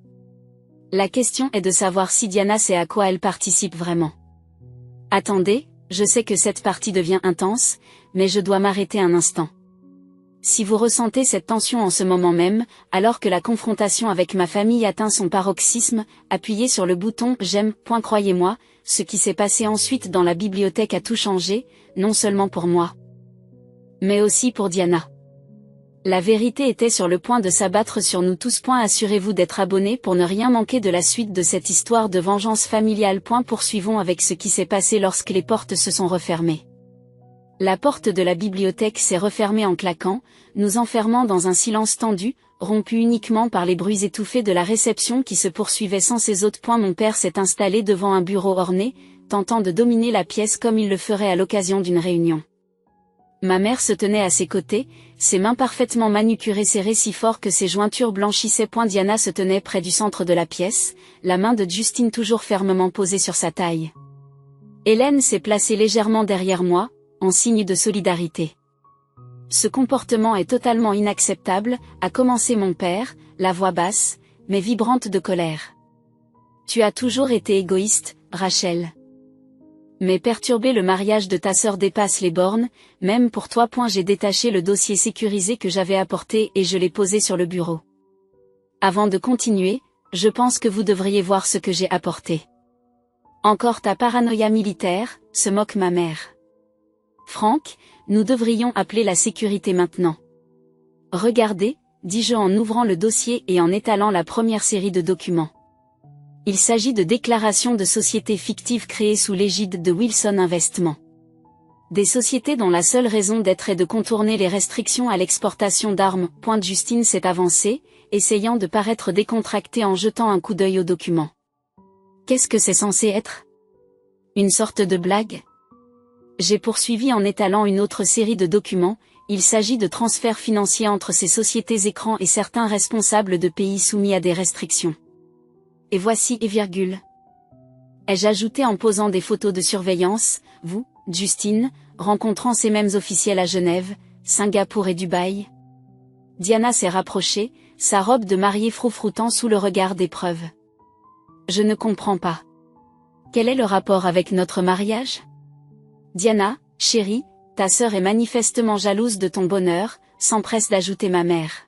Speaker 1: La question est de savoir si Diana sait à quoi elle participe vraiment. Attendez, je sais que cette partie devient intense, mais je dois m'arrêter un instant. Si vous ressentez cette tension en ce moment même, alors que la confrontation avec ma famille atteint son paroxysme, appuyez sur le bouton « J'aime ». Croyez-moi, ce qui s'est passé ensuite dans la bibliothèque a tout changé, non seulement pour moi, mais aussi pour Diana. La vérité était sur le point de s'abattre sur nous tous. Assurez-vous d'être abonné pour ne rien manquer de la suite de cette histoire de vengeance familiale. Poursuivons avec ce qui s'est passé lorsque les portes se sont refermées. La porte de la bibliothèque s'est refermée en claquant, nous enfermant dans un silence tendu, rompu uniquement par les bruits étouffés de la réception qui se poursuivait sans ses hôtes. Mon père s'est installé devant un bureau orné, tentant de dominer la pièce comme il le ferait à l'occasion d'une réunion. Ma mère se tenait à ses côtés, ses mains parfaitement manucurées serrées si fort que ses jointures blanchissaient. Diana se tenait près du centre de la pièce, la main de Justine toujours fermement posée sur sa taille. Hélène s'est placée légèrement derrière moi, en signe de solidarité. Ce comportement est totalement inacceptable, a commencé mon père, la voix basse, mais vibrante de colère. Tu as toujours été égoïste, Rachel. Mais perturber le mariage de ta sœur dépasse les bornes, même pour toi. J'ai détaché le dossier sécurisé que j'avais apporté et je l'ai posé sur le bureau. Avant de continuer, je pense que vous devriez voir ce que j'ai apporté. Encore ta paranoïa militaire, se moque ma mère. Franck, nous devrions appeler la sécurité maintenant. Regardez, dis-je en ouvrant le dossier et en étalant la première série de documents. Il s'agit de déclarations de sociétés fictives créées sous l'égide de Wilson Investment. Des sociétés dont la seule raison d'être est de contourner les restrictions à l'exportation d'armes. Justine s'est avancée, essayant de paraître décontractée en jetant un coup d'œil aux documents. Qu'est-ce que c'est censé être? Une sorte de blague? J'ai poursuivi en étalant une autre série de documents. Il s'agit de transferts financiers entre ces sociétés écrans et certains responsables de pays soumis à des restrictions. Et voici et virgule. Ai-je ajouté en posant des photos de surveillance, vous, Justine, rencontrant ces mêmes officiels à Genève, Singapour et Dubaï? Diana s'est rapprochée, sa robe de mariée froufroutant sous le regard d'épreuve. Je ne comprends pas. Quel est le rapport avec notre mariage? Diana, chérie, ta sœur est manifestement jalouse de ton bonheur, s'empresse d'ajouter ma mère.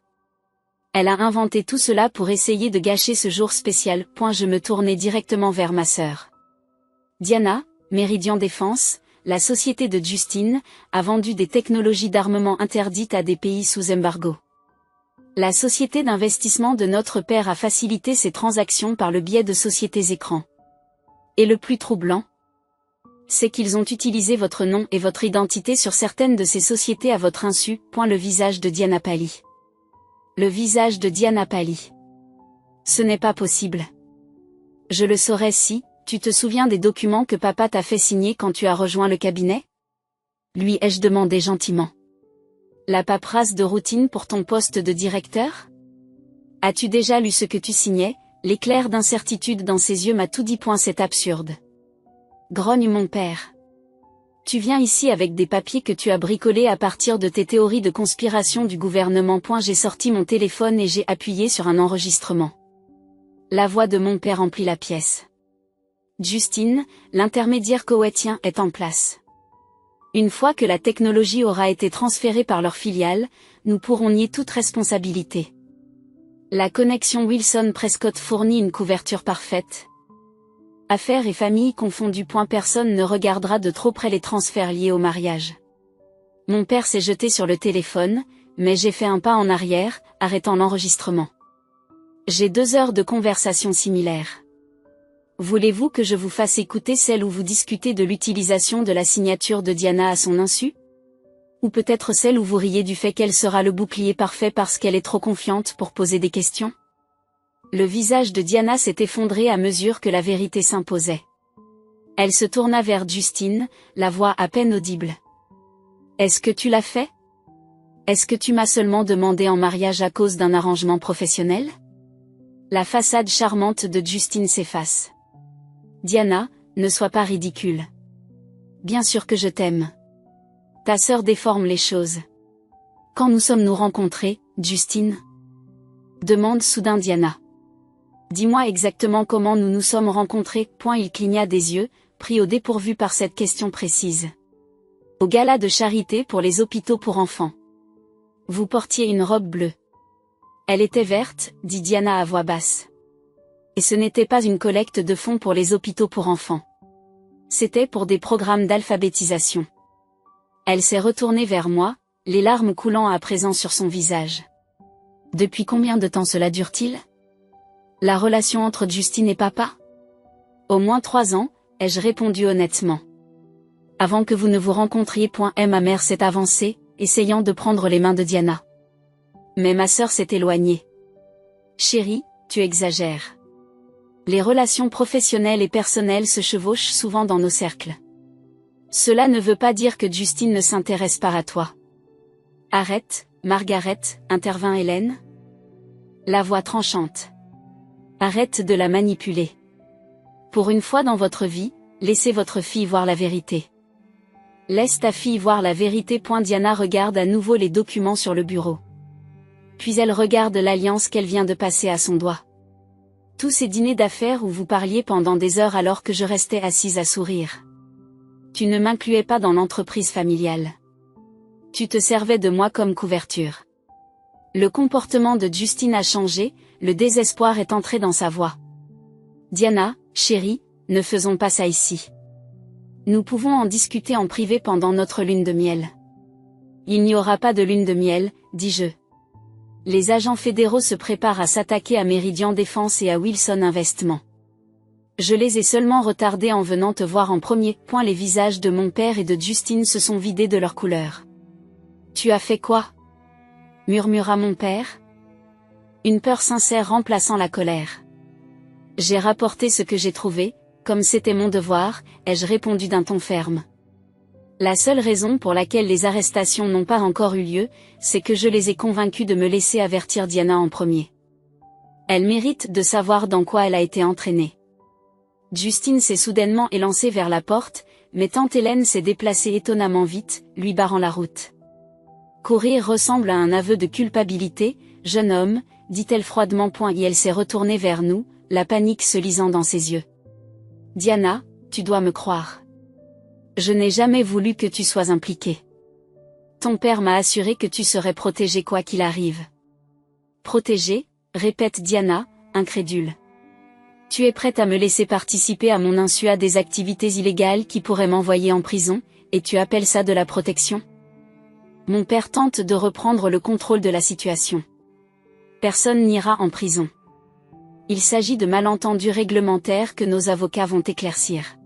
Speaker 1: Elle a inventé tout cela pour essayer de gâcher ce jour spécial. Je me tournai directement vers ma sœur. Diana, Meridian Défense, la société de Justine, a vendu des technologies d'armement interdites à des pays sous embargo. La société d'investissement de notre père a facilité ces transactions par le biais de sociétés écrans. Et le plus troublant, c'est qu'ils ont utilisé votre nom et votre identité sur certaines de ces sociétés à votre insu. Le visage de Diana pâlit. Le visage de Diana pâlit. Ce n'est pas possible. Je le saurais si, tu te souviens des documents que papa t'a fait signer quand tu as rejoint le cabinet? Lui ai-je demandé gentiment. La paperasse de routine pour ton poste de directeur? As-tu déjà lu ce que tu signais? L'éclair d'incertitude dans ses yeux m'a tout dit. C'est absurde. Grogne mon père. Tu viens ici avec des papiers que tu as bricolés à partir de tes théories de conspiration du gouvernement. J'ai sorti mon téléphone et j'ai appuyé sur un enregistrement. La voix de mon père emplit la pièce. Justine, l'intermédiaire koweïtien est en place. Une fois que la technologie aura été transférée par leur filiale, nous pourrons nier toute responsabilité. La connexion Wilson Prescott fournit une couverture parfaite. Affaires et familles confondues. Personne ne regardera de trop près les transferts liés au mariage. Mon père s'est jeté sur le téléphone, mais j'ai fait un pas en arrière, arrêtant l'enregistrement. J'ai 2 heures de conversation similaire. Voulez-vous que je vous fasse écouter celle où vous discutez de l'utilisation de la signature de Diana à son insu? Ou peut-être celle où vous riez du fait qu'elle sera le bouclier parfait parce qu'elle est trop confiante pour poser des questions? Le visage de Diana s'est effondré à mesure que la vérité s'imposait. Elle se tourna vers Justine, la voix à peine audible. « Est-ce que tu l'as fait? Est-ce que tu m'as seulement demandé en mariage à cause d'un arrangement professionnel ?» La façade charmante de Justine s'efface. « Diana, ne sois pas ridicule. Bien sûr que je t'aime. Ta sœur déforme les choses. Quand nous sommes-nous rencontrés, Justine ?» demande soudain Diana. « Dis-moi exactement comment nous nous sommes rencontrés. » Il cligna des yeux, pris au dépourvu par cette question précise. « Au gala de charité pour les hôpitaux pour enfants. Vous portiez une robe bleue. » « Elle était verte, » dit Diana à voix basse. « Et ce n'était pas une collecte de fonds pour les hôpitaux pour enfants. C'était pour des programmes d'alphabétisation. » Elle s'est retournée vers moi, les larmes coulant à présent sur son visage. « Depuis combien de temps cela dure-t-il? La relation entre Justine et papa? » « Au moins 3 ans, ai-je répondu honnêtement. « Avant que vous ne vous rencontriez. » Ma mère s'est avancée, essayant de prendre les mains de Diana. Mais ma sœur s'est éloignée. « Chérie, tu exagères. Les relations professionnelles et personnelles se chevauchent souvent dans nos cercles. Cela ne veut pas dire que Justine ne s'intéresse pas à toi. » « Arrête, Margaret, » intervint Hélène. La voix tranchante. « Arrête de la manipuler. Pour une fois dans votre vie, laissez votre fille voir la vérité. Laisse ta fille voir la vérité. » Diana regarde à nouveau les documents sur le bureau. Puis elle regarde l'alliance qu'elle vient de passer à son doigt. Tous ces dîners d'affaires où vous parliez pendant des heures alors que je restais assise à sourire. Tu ne m'incluais pas dans l'entreprise familiale. Tu te servais de moi comme couverture. Le comportement de Justine a changé, le désespoir est entré dans sa voix. Diana, chérie, ne faisons pas ça ici. Nous pouvons en discuter en privé pendant notre lune de miel. Il n'y aura pas de lune de miel, dis-je. Les agents fédéraux se préparent à s'attaquer à Meridian Défense et à Wilson Investissement. Je les ai seulement retardés en venant te voir en premier. Les visages de mon père et de Justine se sont vidés de leur couleur. Tu as fait quoi? Murmura mon père. Une peur sincère remplaçant la colère. J'ai rapporté ce que j'ai trouvé, comme c'était mon devoir, ai-je répondu d'un ton ferme. La seule raison pour laquelle les arrestations n'ont pas encore eu lieu, c'est que je les ai convaincus de me laisser avertir Diana en premier. Elle mérite de savoir dans quoi elle a été entraînée. Justine s'est soudainement élancée vers la porte, mais tante Hélène s'est déplacée étonnamment vite, lui barrant la route. Courir ressemble à un aveu de culpabilité, jeune homme, dit-elle froidement. Et elle s'est retournée vers nous, la panique se lisant dans ses yeux. Diana, tu dois me croire. Je n'ai jamais voulu que tu sois impliquée. Ton père m'a assuré que tu serais protégée quoi qu'il arrive. Protégée, répète Diana, incrédule. Tu es prête à me laisser participer à mon insu à des activités illégales qui pourraient m'envoyer en prison, et tu appelles ça de la protection? Mon père tente de reprendre le contrôle de la situation. Personne n'ira en prison. Il s'agit de malentendus réglementaires que nos avocats vont éclaircir.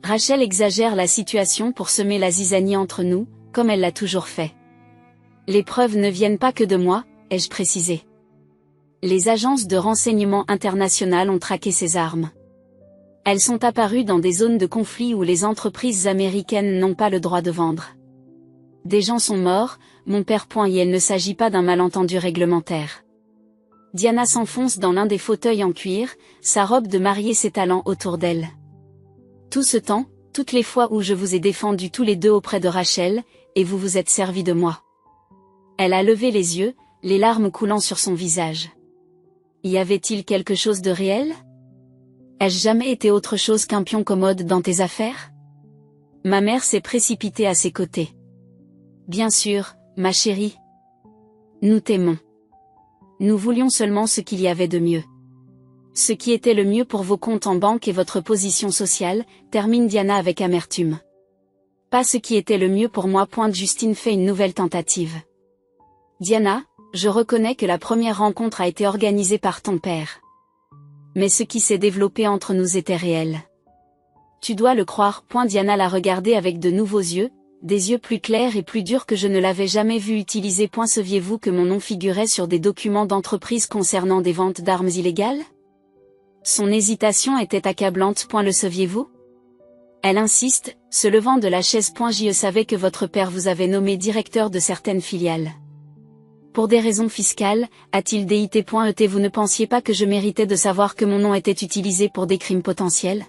Speaker 1: Rachel exagère la situation pour semer la zizanie entre nous, comme elle l'a toujours fait. Les preuves ne viennent pas que de moi, ai-je précisé. Les agences de renseignement internationales ont traqué ces armes. Elles sont apparues dans des zones de conflit où les entreprises américaines n'ont pas le droit de vendre. Des gens sont morts, mon père. Et il ne s'agit pas d'un malentendu réglementaire. Diana s'enfonce dans l'un des fauteuils en cuir, sa robe de mariée s'étalant autour d'elle. Tout ce temps, toutes les fois où je vous ai défendus tous les deux auprès de Rachel, et vous vous êtes servi de moi. Elle a levé les yeux, les larmes coulant sur son visage. Y avait-il quelque chose de réel? Ai-je jamais été autre chose qu'un pion commode dans tes affaires? Ma mère s'est précipitée à ses côtés. Bien sûr, ma chérie. Nous t'aimons. Nous voulions seulement ce qu'il y avait de mieux. Ce qui était le mieux pour vos comptes en banque et votre position sociale, termine Diana avec amertume. Pas ce qui était le mieux pour moi. Justine fait une nouvelle tentative. Diana, je reconnais que la première rencontre a été organisée par ton père. Mais ce qui s'est développé entre nous était réel. Tu dois le croire. Diana l'a regardé avec de nouveaux yeux, des yeux plus clairs et plus durs que je ne l'avais jamais vu utiliser. Saviez-vous que mon nom figurait sur des documents d'entreprise concernant des ventes d'armes illégales? Son hésitation était accablante. Le saviez-vous? Elle insiste, se levant de la chaise. Je savais que votre père vous avait nommé directeur de certaines filiales. Pour des raisons fiscales, a-t-il dit? Vous ne pensiez pas que je méritais de savoir que mon nom était utilisé pour des crimes potentiels?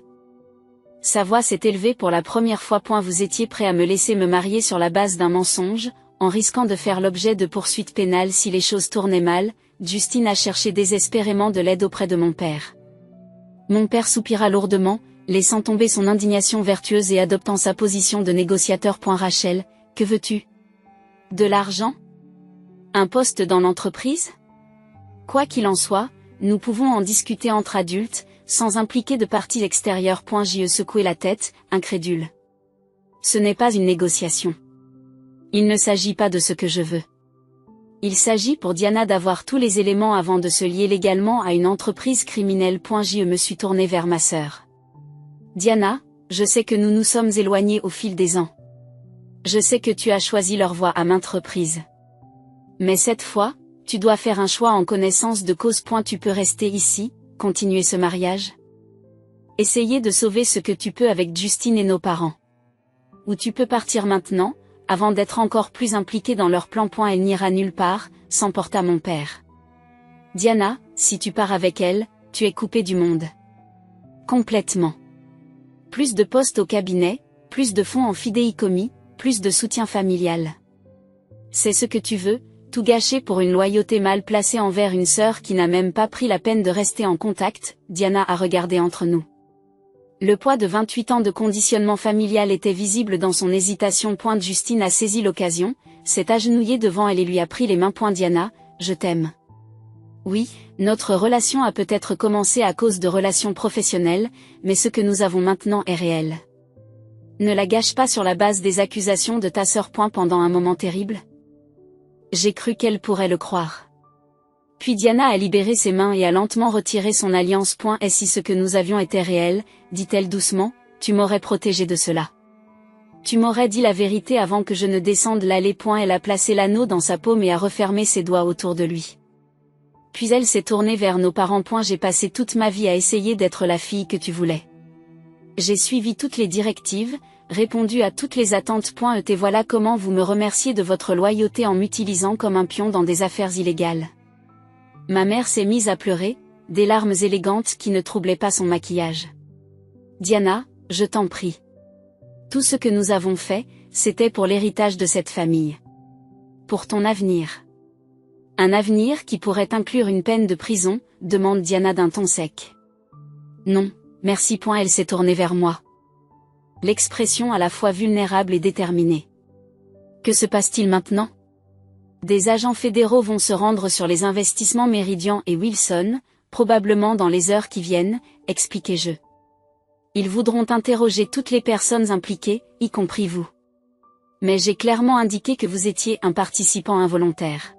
Speaker 1: Sa voix s'est élevée pour la première fois. Vous étiez prêt à me laisser me marier sur la base d'un mensonge, en risquant de faire l'objet de poursuites pénales si les choses tournaient mal. Justine a cherché désespérément de l'aide auprès de mon père. Mon père soupira lourdement, laissant tomber son indignation vertueuse et adoptant sa position de négociateur. Rachel, que veux-tu? De l'argent? Un poste dans l'entreprise? Quoi qu'il en soit, nous pouvons en discuter entre adultes, sans impliquer de parties extérieures. J'ai secoué la tête, incrédule. Ce n'est pas une négociation. Il ne s'agit pas de ce que je veux. Il s'agit pour Diana d'avoir tous les éléments avant de se lier légalement à une entreprise criminelle. Je me suis tourné vers ma sœur. Diana, je sais que nous nous sommes éloignés au fil des ans. Je sais que tu as choisi leur voie à maintes reprises. Mais cette fois, tu dois faire un choix en connaissance de cause. Tu peux rester ici, continuer ce mariage. Essayer de sauver ce que tu peux avec Justine et nos parents. Ou tu peux partir maintenant, avant d'être encore plus impliqué dans leur plan. Elle n'ira nulle part, s'emporta mon père. Diana, si tu pars avec elle, tu es coupé du monde. Complètement. Plus de postes au cabinet, plus de fonds en fidéicommis, plus de soutien familial. C'est ce que tu veux, tout gâcher pour une loyauté mal placée envers une sœur qui n'a même pas pris la peine de rester en contact. Diana a regardé entre nous. Le poids de 28 ans de conditionnement familial était visible dans son hésitation. Justine a saisi l'occasion, s'est agenouillée devant elle et lui a pris les mains. Diana, je t'aime. Oui, notre relation a peut-être commencé à cause de relations professionnelles, mais ce que nous avons maintenant est réel. Ne la gâche pas sur la base des accusations de ta sœur. Pendant un moment terrible. J'ai cru qu'elle pourrait le croire. Puis Diana a libéré ses mains et a lentement retiré son alliance. Et si ce que nous avions était réel, dit-elle doucement, tu m'aurais protégé de cela. Tu m'aurais dit la vérité avant que je ne descende l'allée. Elle a placé l'anneau dans sa paume et a refermé ses doigts autour de lui. Puis elle s'est tournée vers nos parents. J'ai passé toute ma vie à essayer d'être la fille que tu voulais. J'ai suivi toutes les directives, répondu à toutes les attentes. Et voilà comment vous me remerciez de votre loyauté en m'utilisant comme un pion dans des affaires illégales. Ma mère s'est mise à pleurer, des larmes élégantes qui ne troublaient pas son maquillage. Diana, je t'en prie. Tout ce que nous avons fait, c'était pour l'héritage de cette famille. Pour ton avenir. Un avenir qui pourrait inclure une peine de prison, demande Diana d'un ton sec. Non, merci. Elle s'est tournée vers moi. L'expression à la fois vulnérable et déterminée. Que se passe-t-il maintenant? Des agents fédéraux vont se rendre sur les investissements Meridian et Wilson, probablement dans les heures qui viennent, expliquai-je. Ils voudront interroger toutes les personnes impliquées, y compris vous. Mais j'ai clairement indiqué que vous étiez un participant involontaire.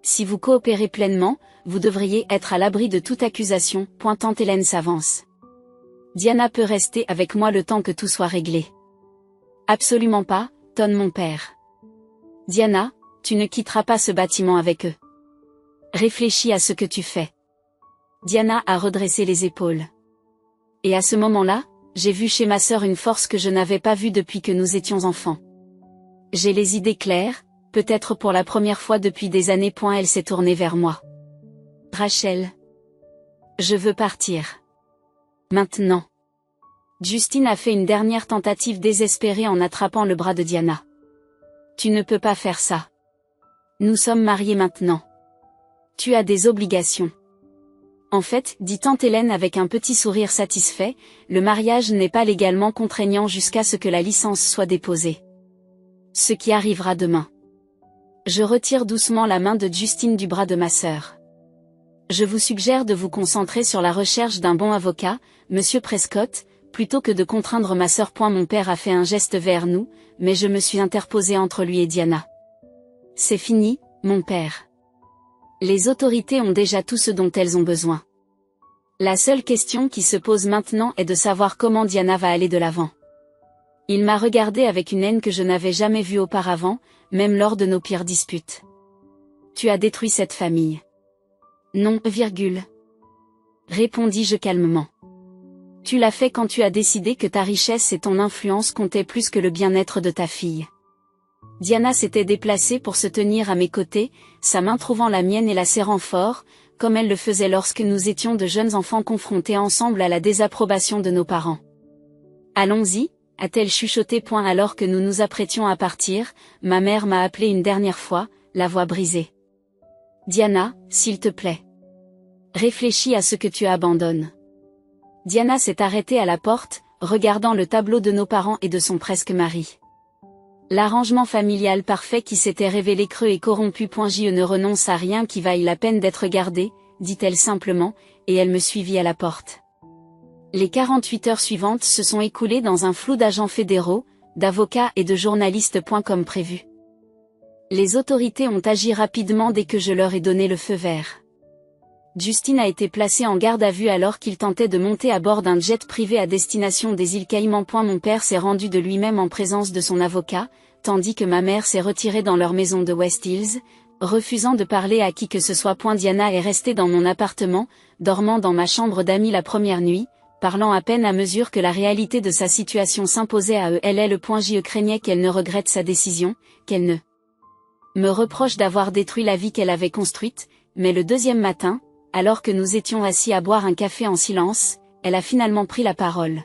Speaker 1: Si vous coopérez pleinement, vous devriez être à l'abri de toute accusation. Tante Hélène s'avance. Diana peut rester avec moi le temps que tout soit réglé. Absolument pas, tonne mon père. Diana, tu ne quitteras pas ce bâtiment avec eux. Réfléchis à ce que tu fais. Diana a redressé les épaules. Et à ce moment-là, j'ai vu chez ma sœur une force que je n'avais pas vue depuis que nous étions enfants. J'ai les idées claires, peut-être pour la première fois depuis des années. Elle s'est tournée vers moi. Rachel. Je veux partir. Maintenant. Justine a fait une dernière tentative désespérée en attrapant le bras de Diana. Tu ne peux pas faire ça. Nous sommes mariés maintenant. Tu as des obligations. En fait, dit tante Hélène avec un petit sourire satisfait, le mariage n'est pas légalement contraignant jusqu'à ce que la licence soit déposée. Ce qui arrivera demain. Je retire doucement la main de Justine du bras de ma sœur. Je vous suggère de vous concentrer sur la recherche d'un bon avocat, Monsieur Prescott, plutôt que de contraindre ma sœur. Mon père a fait un geste vers nous, mais je me suis interposée entre lui et Diana. C'est fini, mon père. Les autorités ont déjà tout ce dont elles ont besoin. La seule question qui se pose maintenant est de savoir comment Diana va aller de l'avant. Il m'a regardé avec une haine que je n'avais jamais vue auparavant, même lors de nos pires disputes. Tu as détruit cette famille. Non, répondis-je calmement. Tu l'as fait quand tu as décidé que ta richesse et ton influence comptaient plus que le bien-être de ta fille. Diana s'était déplacée pour se tenir à mes côtés, sa main trouvant la mienne et la serrant fort, comme elle le faisait lorsque nous étions de jeunes enfants confrontés ensemble à la désapprobation de nos parents. Allons-y, a-t-elle chuchoté. Alors que nous nous apprêtions à partir, ma mère m'a appelé une dernière fois, la voix brisée. Diana, s'il te plaît. Réfléchis à ce que tu abandonnes. Diana s'est arrêtée à la porte, regardant le tableau de nos parents et de son presque mari. L'arrangement familial parfait qui s'était révélé creux et corrompu. Je ne renonce à rien qui vaille la peine d'être gardé, dit-elle simplement, et elle me suivit à la porte. Les 48 heures suivantes se sont écoulées dans un flou d'agents fédéraux, d'avocats et de journalistes. Comme prévu. Les autorités ont agi rapidement dès que je leur ai donné le feu vert. Justin a été placé en garde à vue alors qu'il tentait de monter à bord d'un jet privé à destination des îles Caïmans. Mon père s'est rendu de lui-même en présence de son avocat, tandis que ma mère s'est retirée dans leur maison de West Hills, refusant de parler à qui que ce soit. Diana est restée dans mon appartement, dormant dans ma chambre d'amis la première nuit, parlant à peine à mesure que la réalité de sa situation s'imposait à eux. Je craignais qu'elle ne regrette sa décision, qu'elle ne me reproche d'avoir détruit la vie qu'elle avait construite, mais le deuxième matin, alors que nous étions assis à boire un café en silence, elle a finalement pris la parole.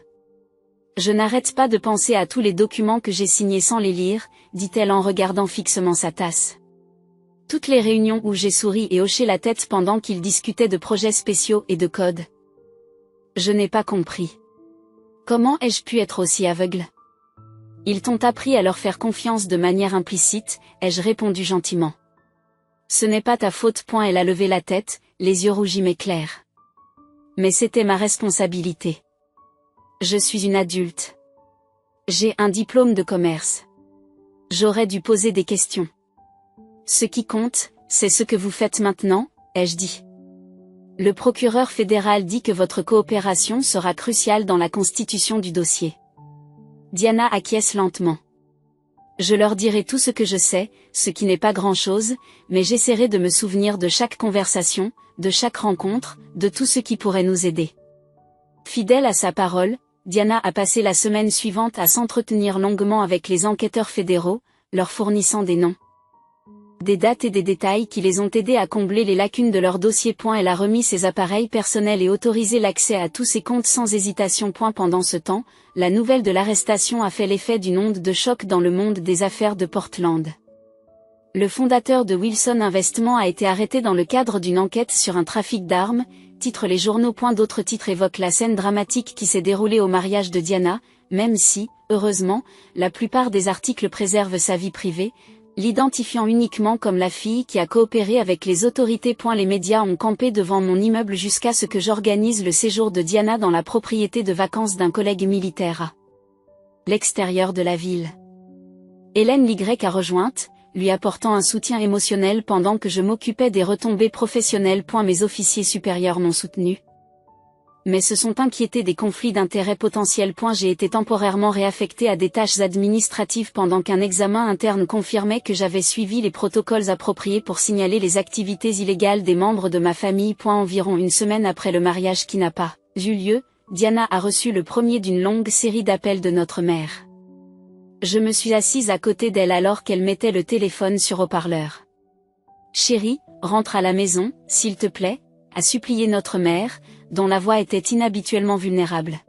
Speaker 1: Je n'arrête pas de penser à tous les documents que j'ai signés sans les lire, dit-elle en regardant fixement sa tasse. Toutes les réunions où j'ai souri et hoché la tête pendant qu'ils discutaient de projets spéciaux et de codes. Je n'ai pas compris. Comment ai-je pu être aussi aveugle? Ils t'ont appris à leur faire confiance de manière implicite, ai-je répondu gentiment. Ce n'est pas ta faute. Elle a levé la tête, les yeux rougis mais clairs. Mais c'était ma responsabilité. Je suis une adulte. J'ai un diplôme de commerce. J'aurais dû poser des questions. Ce qui compte, c'est ce que vous faites maintenant, ai-je dit. Le procureur fédéral dit que votre coopération sera cruciale dans la constitution du dossier. Diana acquiesce lentement. Je leur dirai tout ce que je sais, ce qui n'est pas grand-chose, mais j'essaierai de me souvenir de chaque conversation, de chaque rencontre, de tout ce qui pourrait nous aider. Fidèle à sa parole, Diana a passé la semaine suivante à s'entretenir longuement avec les enquêteurs fédéraux, leur fournissant des noms, des dates et des détails qui les ont aidés à combler les lacunes de leur dossier. Elle a remis ses appareils personnels et autorisé l'accès à tous ses comptes sans hésitation. Pendant ce temps, la nouvelle de l'arrestation a fait l'effet d'une onde de choc dans le monde des affaires de Portland. Le fondateur de Wilson Investment a été arrêté dans le cadre d'une enquête sur un trafic d'armes, titrent les journaux. D'autres titres évoquent la scène dramatique qui s'est déroulée au mariage de Diana, même si, heureusement, la plupart des articles préservent sa vie privée, l'identifiant uniquement comme la fille qui a coopéré avec les autorités. Les médias ont campé devant mon immeuble jusqu'à ce que j'organise le séjour de Diana dans la propriété de vacances d'un collègue militaire à l'extérieur de la ville. Hélène Y a rejointe, lui apportant un soutien émotionnel pendant que je m'occupais des retombées professionnelles. Mes officiers supérieurs m'ont soutenu, mais se sont inquiétés des conflits d'intérêts potentiels. J'ai été temporairement réaffecté à des tâches administratives pendant qu'un examen interne confirmait que j'avais suivi les protocoles appropriés pour signaler les activités illégales des membres de ma famille. Environ une semaine après le mariage qui n'a pas eu lieu, Diana a reçu le premier d'une longue série d'appels de notre mère. Je me suis assise à côté d'elle alors qu'elle mettait le téléphone sur haut-parleur. Chérie, rentre à la maison, s'il te plaît, a supplié notre mère, dont la voix était inhabituellement vulnérable.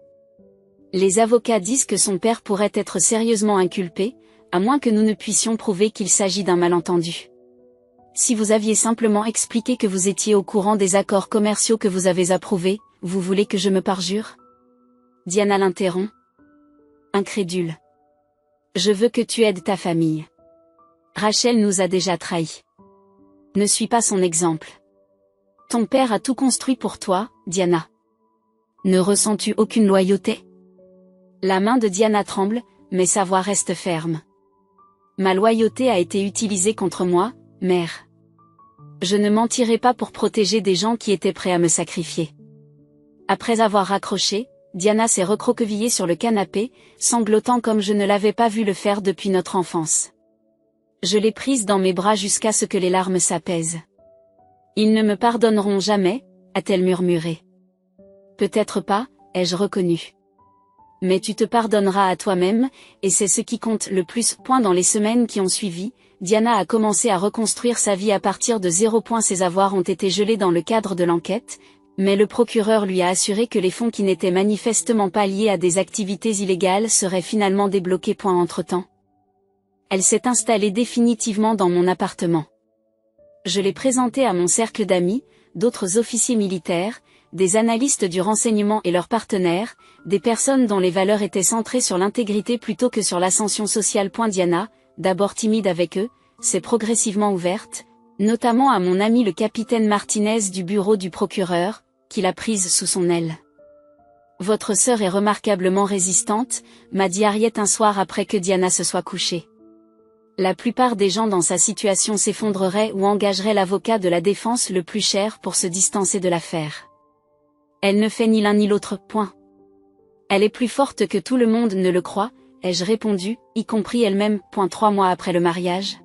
Speaker 1: Les avocats disent que son père pourrait être sérieusement inculpé, à moins que nous ne puissions prouver qu'il s'agit d'un malentendu. Si vous aviez simplement expliqué que vous étiez au courant des accords commerciaux que vous avez approuvés, vous voulez que je me parjure? Diana l'interrompt. Incrédule. Je veux que tu aides ta famille. Rachel nous a déjà trahis. Ne suis pas son exemple. Ton père a tout construit pour toi, Diana. Ne ressens-tu aucune loyauté? La main de Diana tremble, mais sa voix reste ferme. Ma loyauté a été utilisée contre moi, mère. Je ne mentirai pas pour protéger des gens qui étaient prêts à me sacrifier. Après avoir raccroché, Diana s'est recroquevillée sur le canapé, sanglotant comme je ne l'avais pas vu le faire depuis notre enfance. Je l'ai prise dans mes bras jusqu'à ce que les larmes s'apaisent. Ils ne me pardonneront jamais, a-t-elle murmuré. Peut-être pas, ai-je reconnu. Mais tu te pardonneras à toi-même, et c'est ce qui compte le plus. Dans les semaines qui ont suivi, Diana a commencé à reconstruire sa vie à partir de 0. Ses avoirs ont été gelés dans le cadre de l'enquête, mais le procureur lui a assuré que les fonds qui n'étaient manifestement pas liés à des activités illégales seraient finalement débloqués. Entre-temps, elle s'est installée définitivement dans mon appartement. Je l'ai présentée à mon cercle d'amis, d'autres officiers militaires, des analystes du renseignement et leurs partenaires, des personnes dont les valeurs étaient centrées sur l'intégrité plutôt que sur l'ascension sociale. Diana, d'abord timide avec eux, s'est progressivement ouverte, notamment à mon ami le capitaine Martinez du bureau du procureur, qui l'a prise sous son aile. Votre sœur est remarquablement résistante, m'a dit Harriet un soir après que Diana se soit couchée. La plupart des gens dans sa situation s'effondreraient ou engageraient l'avocat de la défense le plus cher pour se distancer de l'affaire. Elle ne fait ni l'un ni l'autre. Elle est plus forte que tout le monde ne le croit, ai-je répondu, y compris elle-même. 3 mois après le mariage.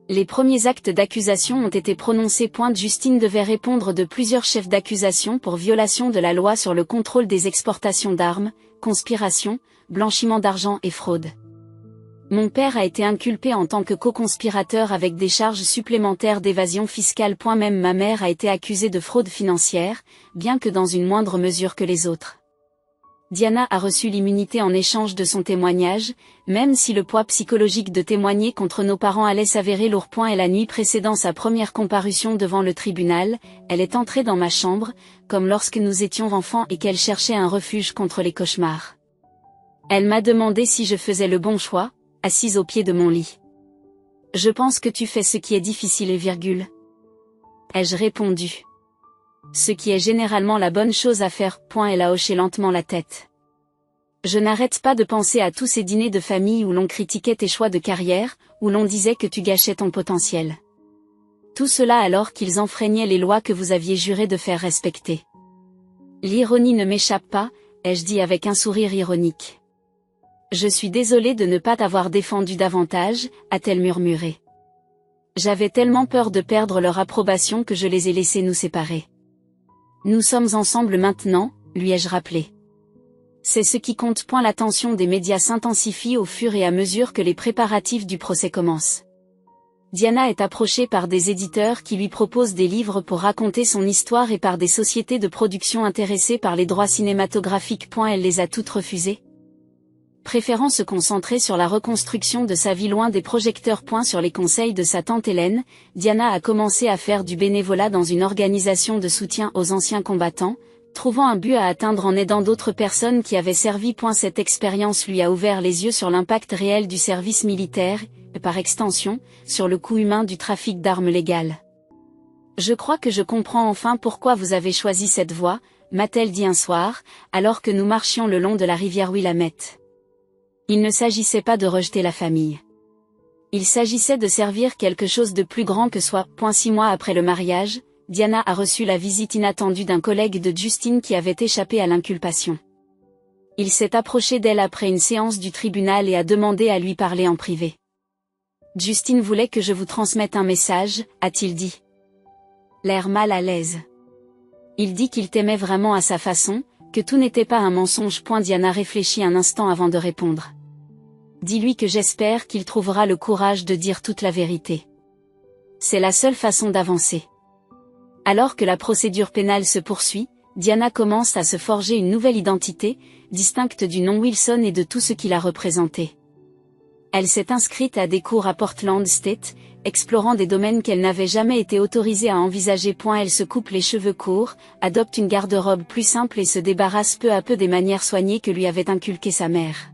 Speaker 1: Les premiers actes d'accusation ont été prononcés. Justine devait répondre de plusieurs chefs d'accusation pour violation de la loi sur le contrôle des exportations d'armes, conspiration, blanchiment d'argent et fraude. Mon père a été inculpé en tant que co-conspirateur avec des charges supplémentaires d'évasion fiscale. Même ma mère a été accusée de fraude financière, bien que dans une moindre mesure que les autres. Diana a reçu l'immunité en échange de son témoignage, même si le poids psychologique de témoigner contre nos parents allait s'avérer lourd. Et la nuit précédant sa première comparution devant le tribunal, elle est entrée dans ma chambre, comme lorsque nous étions enfants et qu'elle cherchait un refuge contre les cauchemars. Elle m'a demandé si je faisais le bon choix, assise au pied de mon lit. Je pense que tu fais ce qui est difficile ai-je répondu. Ce qui est généralement la bonne chose à faire. Elle a hoché lentement la tête. Je n'arrête pas de penser à tous ces dîners de famille où l'on critiquait tes choix de carrière, où l'on disait que tu gâchais ton potentiel. Tout cela alors qu'ils enfreignaient les lois que vous aviez juré de faire respecter. L'ironie ne m'échappe pas, ai-je dit avec un sourire ironique. Je suis désolée de ne pas t'avoir défendu davantage, a-t-elle murmuré. J'avais tellement peur de perdre leur approbation que je les ai laissés nous séparer. Nous sommes ensemble maintenant, lui ai-je rappelé. C'est ce qui compte. L'attention des médias s'intensifie au fur et à mesure que les préparatifs du procès commencent. Diana est approchée par des éditeurs qui lui proposent des livres pour raconter son histoire et par des sociétés de production intéressées par les droits cinématographiques. Elle les a toutes refusées. Préférant se concentrer sur la reconstruction de sa vie loin des projecteurs. Sur les conseils de sa tante Hélène, Diana a commencé à faire du bénévolat dans une organisation de soutien aux anciens combattants, trouvant un but à atteindre en aidant d'autres personnes qui avaient servi. Cette expérience lui a ouvert les yeux sur l'impact réel du service militaire, et par extension, sur le coût humain du trafic d'armes légales. Je crois que je comprends enfin pourquoi vous avez choisi cette voie, m'a-t-elle dit un soir, alors que nous marchions le long de la rivière Willamette. Il ne s'agissait pas de rejeter la famille. Il s'agissait de servir quelque chose de plus grand que soi. 6 mois après le mariage, Diana a reçu la visite inattendue d'un collègue de Justine qui avait échappé à l'inculpation. Il s'est approché d'elle après une séance du tribunal et a demandé à lui parler en privé. Justine voulait que je vous transmette un message, a-t-il dit. L'air mal à l'aise. Il dit qu'il t'aimait vraiment à sa façon, que tout n'était pas un mensonge. Diana réfléchit un instant avant de répondre. Dis-lui que j'espère qu'il trouvera le courage de dire toute la vérité. C'est la seule façon d'avancer. Alors que la procédure pénale se poursuit, Diana commence à se forger une nouvelle identité, distincte du nom Wilson et de tout ce qu'il a représenté. Elle s'est inscrite à des cours à Portland State, explorant des domaines qu'elle n'avait jamais été autorisée à envisager. Elle se coupe les cheveux courts, adopte une garde-robe plus simple et se débarrasse peu à peu des manières soignées que lui avait inculquées sa mère.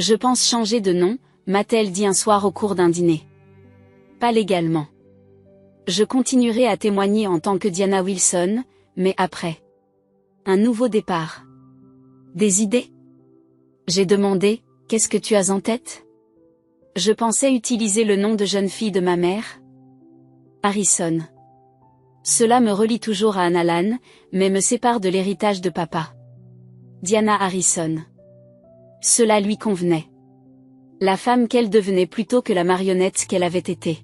Speaker 1: Je pense changer de nom, m'a-t-elle dit un soir au cours d'un dîner. Pas légalement. Je continuerai à témoigner en tant que Diana Wilson, mais après. Un nouveau départ. Des idées? J'ai demandé, qu'est-ce que tu as en tête? Je pensais utiliser le nom de jeune fille de ma mère. Harrison. Cela me relie toujours à Anna Lann, mais me sépare de l'héritage de papa. Diana Harrison. Cela lui convenait. La femme qu'elle devenait plutôt que la marionnette qu'elle avait été.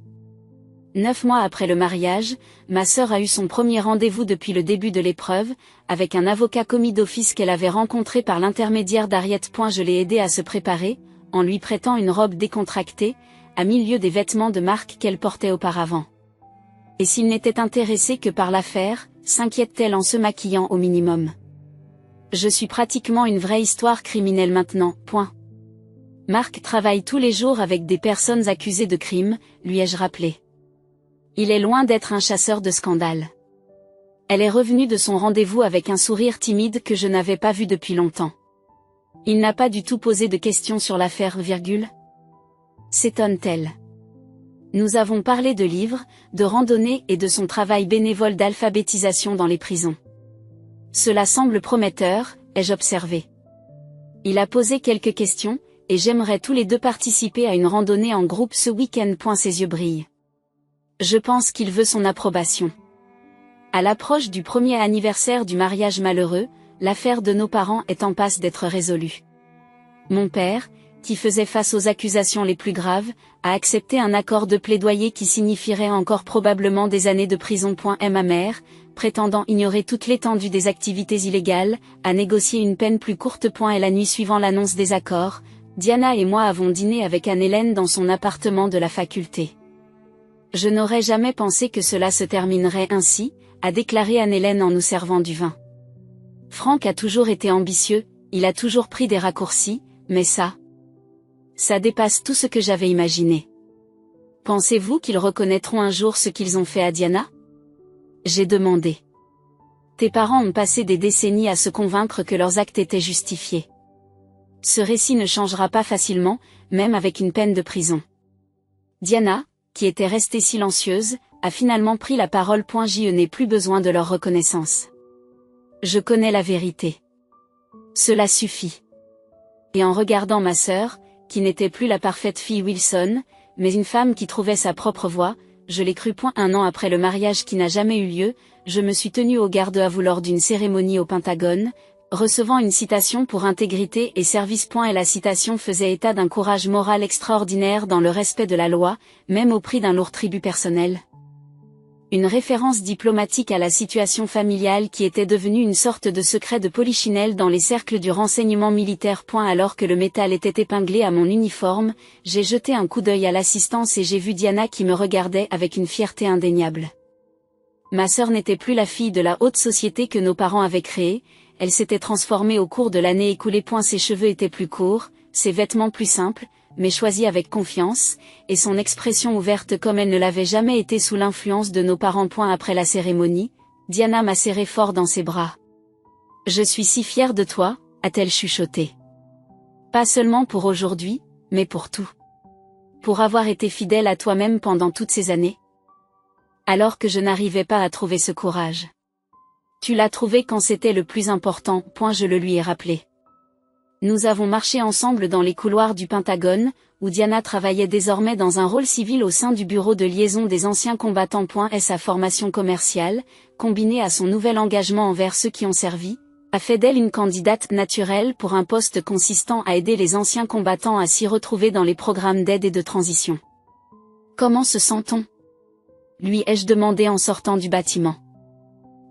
Speaker 1: 9 mois après le mariage, ma sœur a eu son premier rendez-vous depuis le début de l'épreuve, avec un avocat commis d'office qu'elle avait rencontré par l'intermédiaire d'Harriet. Je l'ai aidé à se préparer, en lui prêtant une robe décontractée, à milieu des vêtements de marque qu'elle portait auparavant. Et s'il n'était intéressé que par l'affaire, s'inquiète-t-elle en se maquillant au minimum. Je suis pratiquement une vraie histoire criminelle maintenant, point. Marc travaille tous les jours avec des personnes accusées de crimes, lui ai-je rappelé. Il est loin d'être un chasseur de scandales. Elle est revenue de son rendez-vous avec un sourire timide que je n'avais pas vu depuis longtemps. Il n'a pas du tout posé de questions sur l'affaire, s'étonne-t-elle. Nous avons parlé de livres, de randonnées et de son travail bénévole d'alphabétisation dans les prisons. Cela semble prometteur, ai-je observé. Il a posé quelques questions, et j'aimerais tous les deux participer à une randonnée en groupe ce week-end. Ses yeux brillent. Je pense qu'il veut son approbation. À l'approche du premier anniversaire du mariage malheureux, l'affaire de nos parents est en passe d'être résolue. Mon père, qui faisait face aux accusations les plus graves, a accepté un accord de plaidoyer qui signifierait encore probablement des années de prison. Ma mère, prétendant ignorer toute l'étendue des activités illégales, a négocié une peine plus courte. Et la nuit suivant l'annonce des accords, Diana et moi avons dîné avec Anne-Hélène dans son appartement de la faculté. Je n'aurais jamais pensé que cela se terminerait ainsi, a déclaré Anne-Hélène en nous servant du vin. Franck a toujours été ambitieux, il a toujours pris des raccourcis, mais ça dépasse tout ce que j'avais imaginé. Pensez-vous qu'ils reconnaîtront un jour ce qu'ils ont fait à Diana? J'ai demandé. Tes parents ont passé des décennies à se convaincre que leurs actes étaient justifiés. Ce récit ne changera pas facilement, même avec une peine de prison. Diana, qui était restée silencieuse, a finalement pris la parole. Je n'ai plus besoin de leur reconnaissance. Je connais la vérité. Cela suffit. Et en regardant ma sœur, qui n'était plus la parfaite fille Wilson, mais une femme qui trouvait sa propre voie, je l'ai cru. 1 an après le mariage qui n'a jamais eu lieu, je me suis tenue au garde à vous lors d'une cérémonie au Pentagone, recevant une citation pour intégrité et service. Et la citation faisait état d'un courage moral extraordinaire dans le respect de la loi, même au prix d'un lourd tribut personnel. Une référence diplomatique à la situation familiale qui était devenue une sorte de secret de polichinelle dans les cercles du renseignement militaire. Alors que le métal était épinglé à mon uniforme, j'ai jeté un coup d'œil à l'assistance et j'ai vu Diana qui me regardait avec une fierté indéniable. Ma sœur n'était plus la fille de la haute société que nos parents avaient créée, elle s'était transformée au cours de l'année écoulée. Ses cheveux étaient plus courts, ses vêtements plus simples, mais choisis avec confiance, et son expression ouverte comme elle ne l'avait jamais été sous l'influence de nos parents. Après la cérémonie, Diana m'a serré fort dans ses bras. Je suis si fière de toi, a-t-elle chuchoté. Pas seulement pour aujourd'hui, mais pour tout. Pour avoir été fidèle à toi-même pendant toutes ces années. Alors que je n'arrivais pas à trouver ce courage. Tu l'as trouvé quand c'était le plus important. Je le lui ai rappelé. Nous avons marché ensemble dans les couloirs du Pentagone, où Diana travaillait désormais dans un rôle civil au sein du bureau de liaison des anciens combattants. Et sa formation commerciale, combinée à son nouvel engagement envers ceux qui ont servi, a fait d'elle une candidate naturelle pour un poste consistant à aider les anciens combattants à s'y retrouver dans les programmes d'aide et de transition. Comment se sent-on? Lui ai-je demandé en sortant du bâtiment.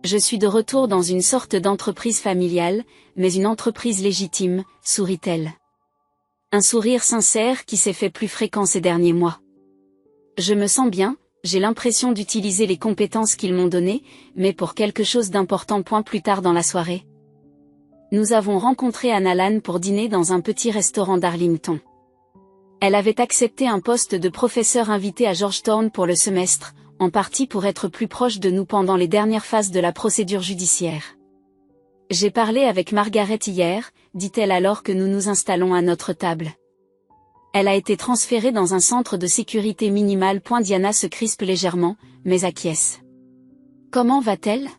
Speaker 1: Je suis de retour dans une sorte d'entreprise familiale, mais une entreprise légitime, sourit-elle. Un sourire sincère qui s'est fait plus fréquent ces derniers mois. Je me sens bien, j'ai l'impression d'utiliser les compétences qu'ils m'ont données, mais pour quelque chose d'important. Plus tard dans la soirée. Nous avons rencontré Anne-Hélène pour dîner dans un petit restaurant d'Arlington. Elle avait accepté un poste de professeur invité à Georgetown pour le semestre, en partie pour être plus proche de nous pendant les dernières phases de la procédure judiciaire. J'ai parlé avec Margaret hier, dit-elle alors que nous nous installons à notre table. Elle a été transférée dans un centre de sécurité minimale. Diana se crispe légèrement, mais acquiesce. Comment va-t-elle?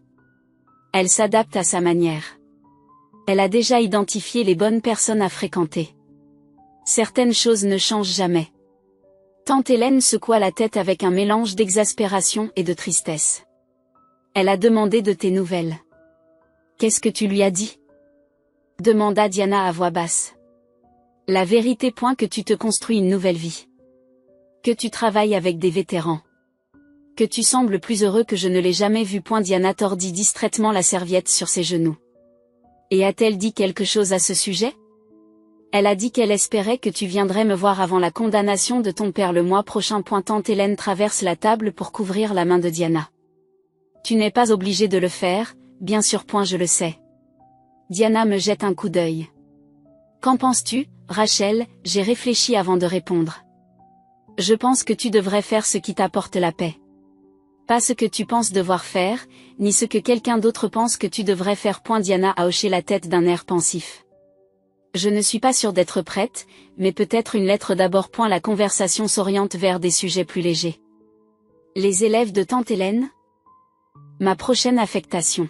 Speaker 1: Elle s'adapte à sa manière. Elle a déjà identifié les bonnes personnes à fréquenter. Certaines choses ne changent jamais. Tante Hélène secoua la tête avec un mélange d'exaspération et de tristesse. Elle a demandé de tes nouvelles. Qu'est-ce que tu lui as dit? demanda Diana à voix basse. La vérité. Que tu te construis une nouvelle vie. Que tu travailles avec des vétérans. Que tu sembles plus heureux que je ne l'ai jamais vu. Diana tordit distraitement la serviette sur ses genoux. Et a-t-elle dit quelque chose à ce sujet? Elle a dit qu'elle espérait que tu viendrais me voir avant la condamnation de ton père le mois prochain. Tante Hélène traverse la table pour couvrir la main de Diana. Tu n'es pas obligée de le faire, bien sûr. Je le sais. Diana me jette un coup d'œil. Qu'en penses-tu, Rachel? J'ai réfléchi avant de répondre. Je pense que tu devrais faire ce qui t'apporte la paix. Pas ce que tu penses devoir faire, ni ce que quelqu'un d'autre pense que tu devrais faire. Diana a hoché la tête d'un air pensif. Je ne suis pas sûre d'être prête, mais peut-être une lettre d'abord. La conversation s'oriente vers des sujets plus légers. Les élèves de tante Hélène? Ma prochaine affectation.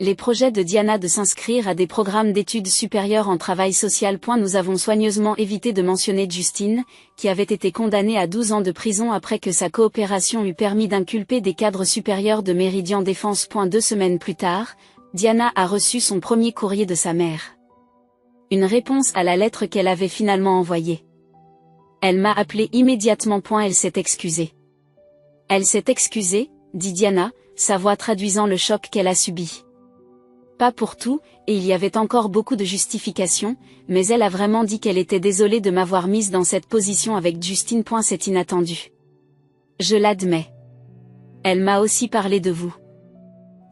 Speaker 1: Les projets de Diana de s'inscrire à des programmes d'études supérieures en travail social. Nous avons soigneusement évité de mentionner Justine, qui avait été condamnée à 12 ans de prison après que sa coopération eut permis d'inculper des cadres supérieurs de Méridian Défense. 2 semaines plus tard, Diana a reçu son premier courrier de sa mère. Une réponse à la lettre qu'elle avait finalement envoyée. Elle m'a appelé immédiatement. Elle s'est excusée. Elle s'est excusée, dit Diana, sa voix traduisant le choc qu'elle a subi. Pas pour tout, et il y avait encore beaucoup de justifications, mais elle a vraiment dit qu'elle était désolée de m'avoir mise dans cette position avec Justine. C'est inattendu. Je l'admets. Elle m'a aussi parlé de vous.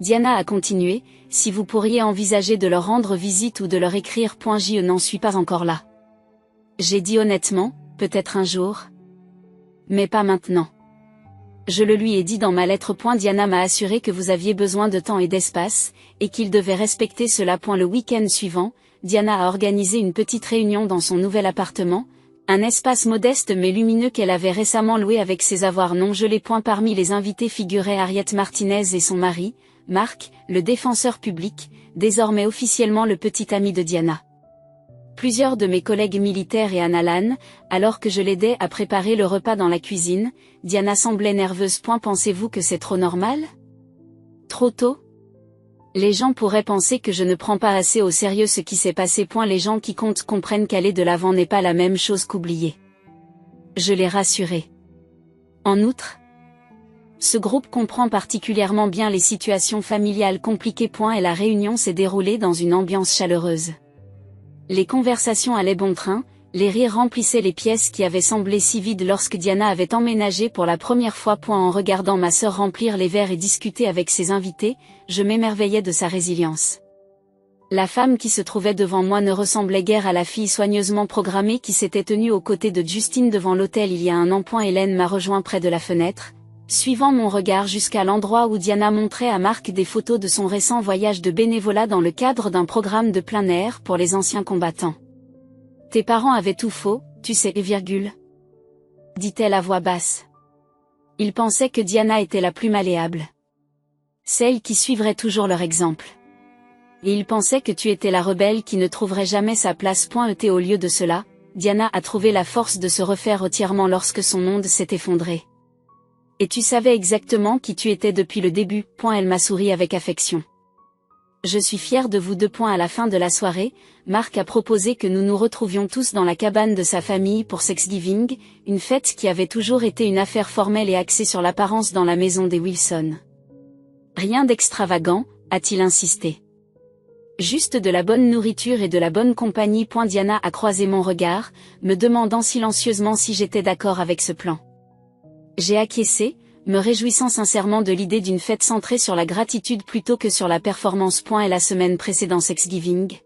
Speaker 1: Diana a continué, si vous pourriez envisager de leur rendre visite ou de leur écrire. Je n'en suis pas encore là. J'ai dit honnêtement, peut-être un jour. Mais pas maintenant. Je le lui ai dit dans ma lettre. Diana m'a assuré que vous aviez besoin de temps et d'espace, et qu'il devait respecter cela. Le week-end suivant, Diana a organisé une petite réunion dans son nouvel appartement, un espace modeste mais lumineux qu'elle avait récemment loué avec ses avoirs non gelés. Parmi les invités figuraient Harriet Martinez et son mari, Marc, le défenseur public, désormais officiellement le petit ami de Diana. Plusieurs de mes collègues militaires et Anna Lann, alors que je l'aidais à préparer le repas dans la cuisine. Diana semblait nerveuse. Pensez-vous que c'est trop normal? Trop tôt? Les gens pourraient penser que je ne prends pas assez au sérieux ce qui s'est passé. Les gens qui comptent comprennent qu'aller de l'avant n'est pas la même chose qu'oublier. Je l'ai rassuré. En outre, ce groupe comprend particulièrement bien les situations familiales compliquées. Et la réunion s'est déroulée dans une ambiance chaleureuse. Les conversations allaient bon train, les rires remplissaient les pièces qui avaient semblé si vides lorsque Diana avait emménagé pour la première fois. En regardant ma sœur remplir les verres et discuter avec ses invités, je m'émerveillais de sa résilience. La femme qui se trouvait devant moi ne ressemblait guère à la fille soigneusement programmée qui s'était tenue aux côtés de Justine devant l'hôtel il y a un an. Hélène m'a rejoint près de la fenêtre, suivant mon regard jusqu'à l'endroit où Diana montrait à Marc des photos de son récent voyage de bénévolat dans le cadre d'un programme de plein air pour les anciens combattants. Tes parents avaient tout faux, tu sais, dit-elle à voix basse. Ils pensaient que Diana était la plus malléable. Celle qui suivrait toujours leur exemple. Et ils pensaient que tu étais la rebelle qui ne trouverait jamais sa place. Au lieu de cela, Diana a trouvé la force de se refaire entièrement lorsque son monde s'est effondré. Et tu savais exactement qui tu étais depuis le début. Elle m'a souri avec affection. Je suis fière de vous deux. À la fin de la soirée, Marc a proposé que nous nous retrouvions tous dans la cabane de sa famille pour Thanksgiving, une fête qui avait toujours été une affaire formelle et axée sur l'apparence dans la maison des Wilson. Rien d'extravagant, a-t-il insisté. Juste de la bonne nourriture et de la bonne compagnie. Diana a croisé mon regard, me demandant silencieusement si j'étais d'accord avec ce plan. J'ai acquiescé, me réjouissant sincèrement de l'idée d'une fête centrée sur la gratitude plutôt que sur la performance. Et la semaine précédant Thanksgiving,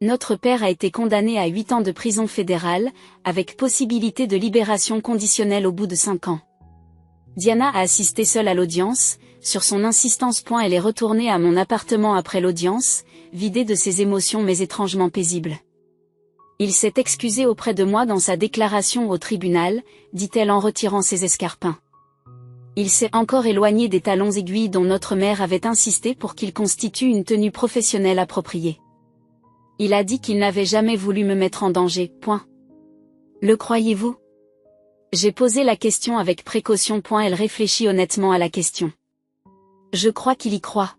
Speaker 1: notre père a été condamné à 8 ans de prison fédérale, avec possibilité de libération conditionnelle au bout de 5 ans. Diana a assisté seule à l'audience, sur son insistance. Elle est retournée à mon appartement après l'audience, vidée de ses émotions mais étrangement paisible. Il s'est excusé auprès de moi dans sa déclaration au tribunal, dit-elle en retirant ses escarpins. Il s'est encore éloigné des talons aiguilles dont notre mère avait insisté pour qu'ils constituent une tenue professionnelle appropriée. Il a dit qu'il n'avait jamais voulu me mettre en danger. Le croyez-vous? J'ai posé la question avec précaution. Elle réfléchit honnêtement à la question. Je crois qu'il y croit.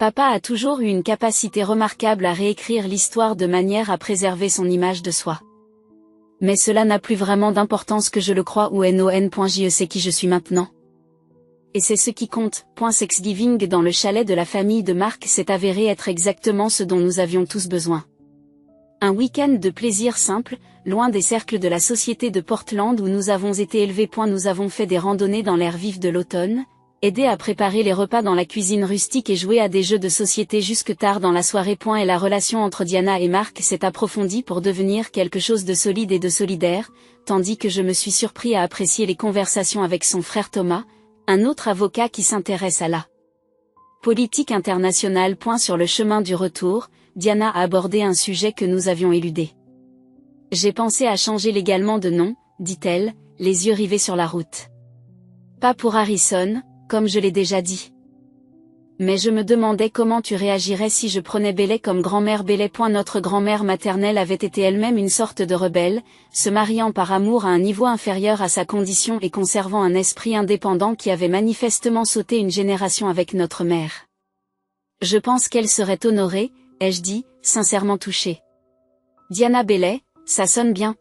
Speaker 1: Papa a toujours eu une capacité remarquable à réécrire l'histoire de manière à préserver son image de soi. Mais cela n'a plus vraiment d'importance que je le crois ou non. Je sais qui je suis maintenant. Et c'est ce qui compte. Thanksgiving dans le chalet de la famille de Mark s'est avéré être exactement ce dont nous avions tous besoin. Un week-end de plaisir simple, loin des cercles de la société de Portland où nous avons été élevés. Nous avons fait des randonnées dans l'air vif de l'automne, aidé à préparer les repas dans la cuisine rustique et joué à des jeux de société jusque tard dans la soirée. Et la relation entre Diana et Mark s'est approfondie pour devenir quelque chose de solide et de solidaire, tandis que je me suis surpris à apprécier les conversations avec son frère Thomas, un autre avocat qui s'intéresse à la politique internationale. Sur le chemin du retour, Diana a abordé un sujet que nous avions éludé. J'ai pensé à changer légalement de nom, dit-elle, les yeux rivés sur la route. Pas pour Harrison, comme je l'ai déjà dit. Mais je me demandais comment tu réagirais si je prenais Bailey comme grand-mère Bailey. Notre grand-mère maternelle avait été elle-même une sorte de rebelle, se mariant par amour à un niveau inférieur à sa condition et conservant un esprit indépendant qui avait manifestement sauté une génération avec notre mère. Je pense qu'elle serait honorée, ai-je dit, sincèrement touchée. Diana Bailey, ça sonne bien.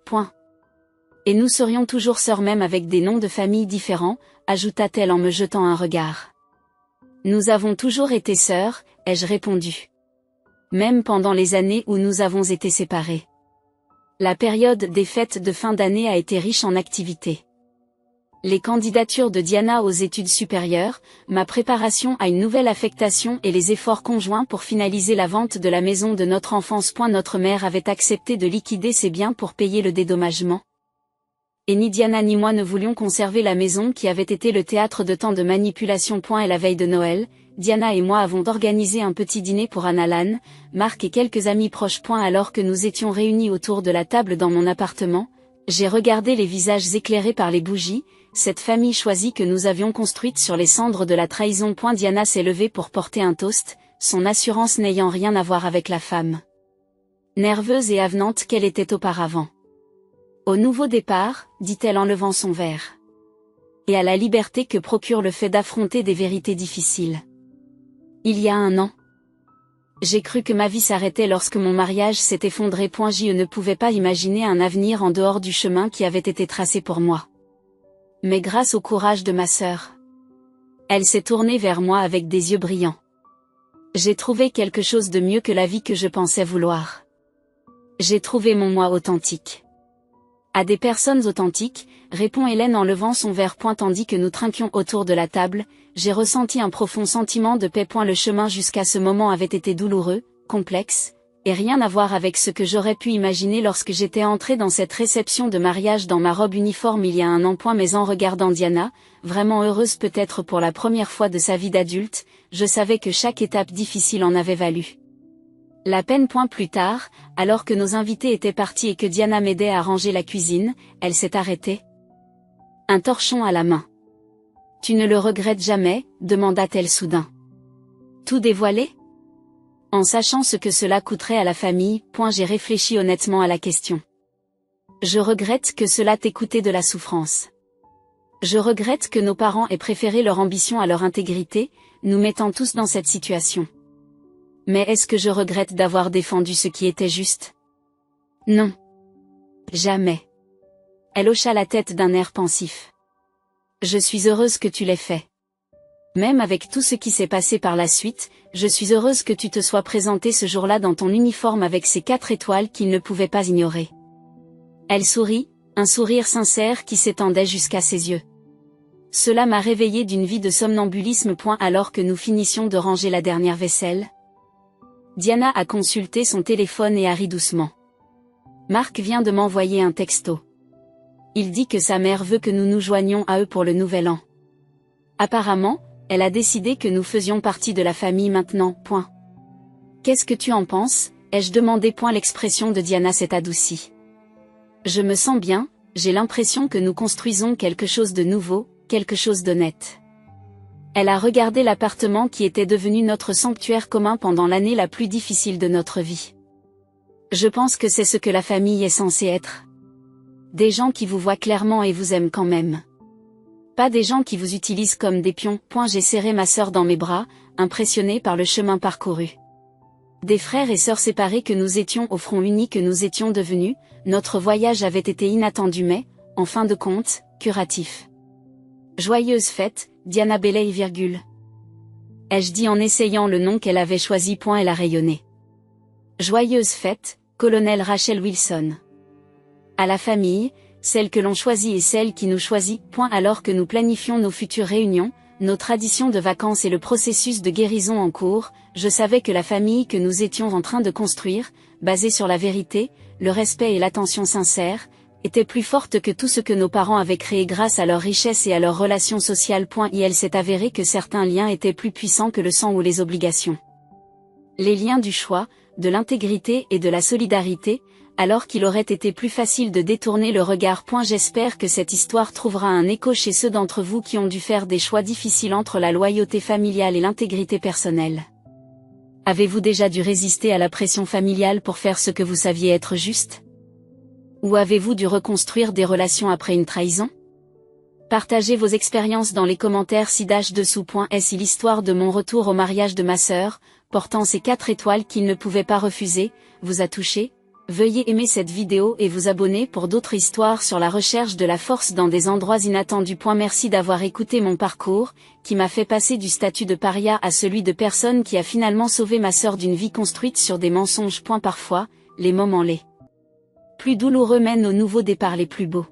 Speaker 1: Et nous serions toujours sœurs même avec des noms de famille différents, ajouta-t-elle en me jetant un regard. Nous avons toujours été sœurs, ai-je répondu. Même pendant les années où nous avons été séparés. La période des fêtes de fin d'année a été riche en activités. Les candidatures de Diana aux études supérieures, ma préparation à une nouvelle affectation et les efforts conjoints pour finaliser la vente de la maison de notre enfance. Notre mère avait accepté de liquider ses biens pour payer le dédommagement. Et ni Diana ni moi ne voulions conserver la maison qui avait été le théâtre de tant de manipulations. Et la veille de Noël, Diana et moi avons organisé un petit dîner pour Anne-Alan, Mark et quelques amis proches. Alors que nous étions réunis autour de la table dans mon appartement, j'ai regardé les visages éclairés par les bougies, cette famille choisie que nous avions construite sur les cendres de la trahison. Diana s'est levée pour porter un toast, son assurance n'ayant rien à voir avec la femme nerveuse et avenante qu'elle était auparavant. Au nouveau départ, dit-elle en levant son verre. Et à la liberté que procure le fait d'affronter des vérités difficiles. Il y a un an. J'ai cru que ma vie s'arrêtait lorsque mon mariage s'est effondré. Je ne pouvais pas imaginer un avenir en dehors du chemin qui avait été tracé pour moi. Mais grâce au courage de ma sœur, elle s'est tournée vers moi avec des yeux brillants. J'ai trouvé quelque chose de mieux que la vie que je pensais vouloir. J'ai trouvé mon moi authentique. À des personnes authentiques, répond Hélène en levant son verre. Tandis que nous trinquions autour de la table, j'ai ressenti un profond sentiment de paix. Le chemin jusqu'à ce moment avait été douloureux, complexe, et rien à voir avec ce que j'aurais pu imaginer lorsque j'étais entrée dans cette réception de mariage dans ma robe uniforme il y a un an. Mais en regardant Diana, vraiment heureuse peut-être pour la première fois de sa vie d'adulte, je savais que chaque étape difficile en avait valu la peine. Plus tard, alors que nos invités étaient partis et que Diana m'aidait à ranger la cuisine, elle s'est arrêtée, un torchon à la main. Tu ne le regrettes jamais, demanda-t-elle soudain. Tout dévoiler ? En sachant ce que cela coûterait à la famille. J'ai réfléchi honnêtement à la question. Je regrette que cela t'ait coûté de la souffrance. Je regrette que nos parents aient préféré leur ambition à leur intégrité, nous mettant tous dans cette situation. Mais est-ce que je regrette d'avoir défendu ce qui était juste ? Non. Jamais. Elle hocha la tête d'un air pensif. Je suis heureuse que tu l'aies fait. Même avec tout ce qui s'est passé par la suite, je suis heureuse que tu te sois présentée ce jour-là dans ton uniforme avec ces 4 étoiles qu'il ne pouvait pas ignorer. Elle sourit, un sourire sincère qui s'étendait jusqu'à ses yeux. Cela m'a réveillée d'une vie de somnambulisme. Alors que nous finissions de ranger la dernière vaisselle, Diana a consulté son téléphone et a ri doucement. Mark vient de m'envoyer un texto. Il dit que sa mère veut que nous nous joignions à eux pour le nouvel an. Apparemment, elle a décidé que nous faisions partie de la famille maintenant. Qu'est-ce que tu en penses ? Ai-je demandé. L'expression de Diana s'est adoucie. Je me sens bien, j'ai l'impression que nous construisons quelque chose de nouveau, quelque chose d'honnête. Elle a regardé l'appartement qui était devenu notre sanctuaire commun pendant l'année la plus difficile de notre vie. Je pense que c'est ce que la famille est censée être. Des gens qui vous voient clairement et vous aiment quand même. Pas des gens qui vous utilisent comme des pions. J'ai serré ma sœur dans mes bras, impressionné par le chemin parcouru. Des frères et sœurs séparés que nous étions au front uni que nous étions devenus, notre voyage avait été inattendu mais, en fin de compte, curatif. Joyeuse fête, Diana Belay, ai-je dit en essayant le nom qu'elle avait choisi. Elle a rayonné. Joyeuse fête, colonel Rachel Wilson. À la famille, celle que l'on choisit et celle qui nous choisit. Alors que nous planifions nos futures réunions, nos traditions de vacances et le processus de guérison en cours, je savais que la famille que nous étions en train de construire, basée sur la vérité, le respect et l'attention sincère, était plus forte que tout ce que nos parents avaient créé grâce à leur richesse et à leurs relations sociales. Il s'est avéré que certains liens étaient plus puissants que le sang ou les obligations. Les liens du choix, de l'intégrité et de la solidarité, alors qu'il aurait été plus facile de détourner le regard. J'espère que cette histoire trouvera un écho chez ceux d'entre vous qui ont dû faire des choix difficiles entre la loyauté familiale et l'intégrité personnelle. Avez-vous déjà dû résister à la pression familiale pour faire ce que vous saviez être juste? Ou avez-vous dû reconstruire des relations après une trahison? Partagez vos expériences dans les commentaires ci-dessous. Est-ce l'histoire de mon retour au mariage de ma sœur, portant ces 4 étoiles qu'il ne pouvait pas refuser, vous a touché? Veuillez aimer cette vidéo et vous abonner pour d'autres histoires sur la recherche de la force dans des endroits inattendus. Merci d'avoir écouté mon parcours, qui m'a fait passer du statut de paria à celui de personne qui a finalement sauvé ma sœur d'une vie construite sur des mensonges. Parfois, les moments les plus douloureux mènent aux nouveaux départs les plus beaux.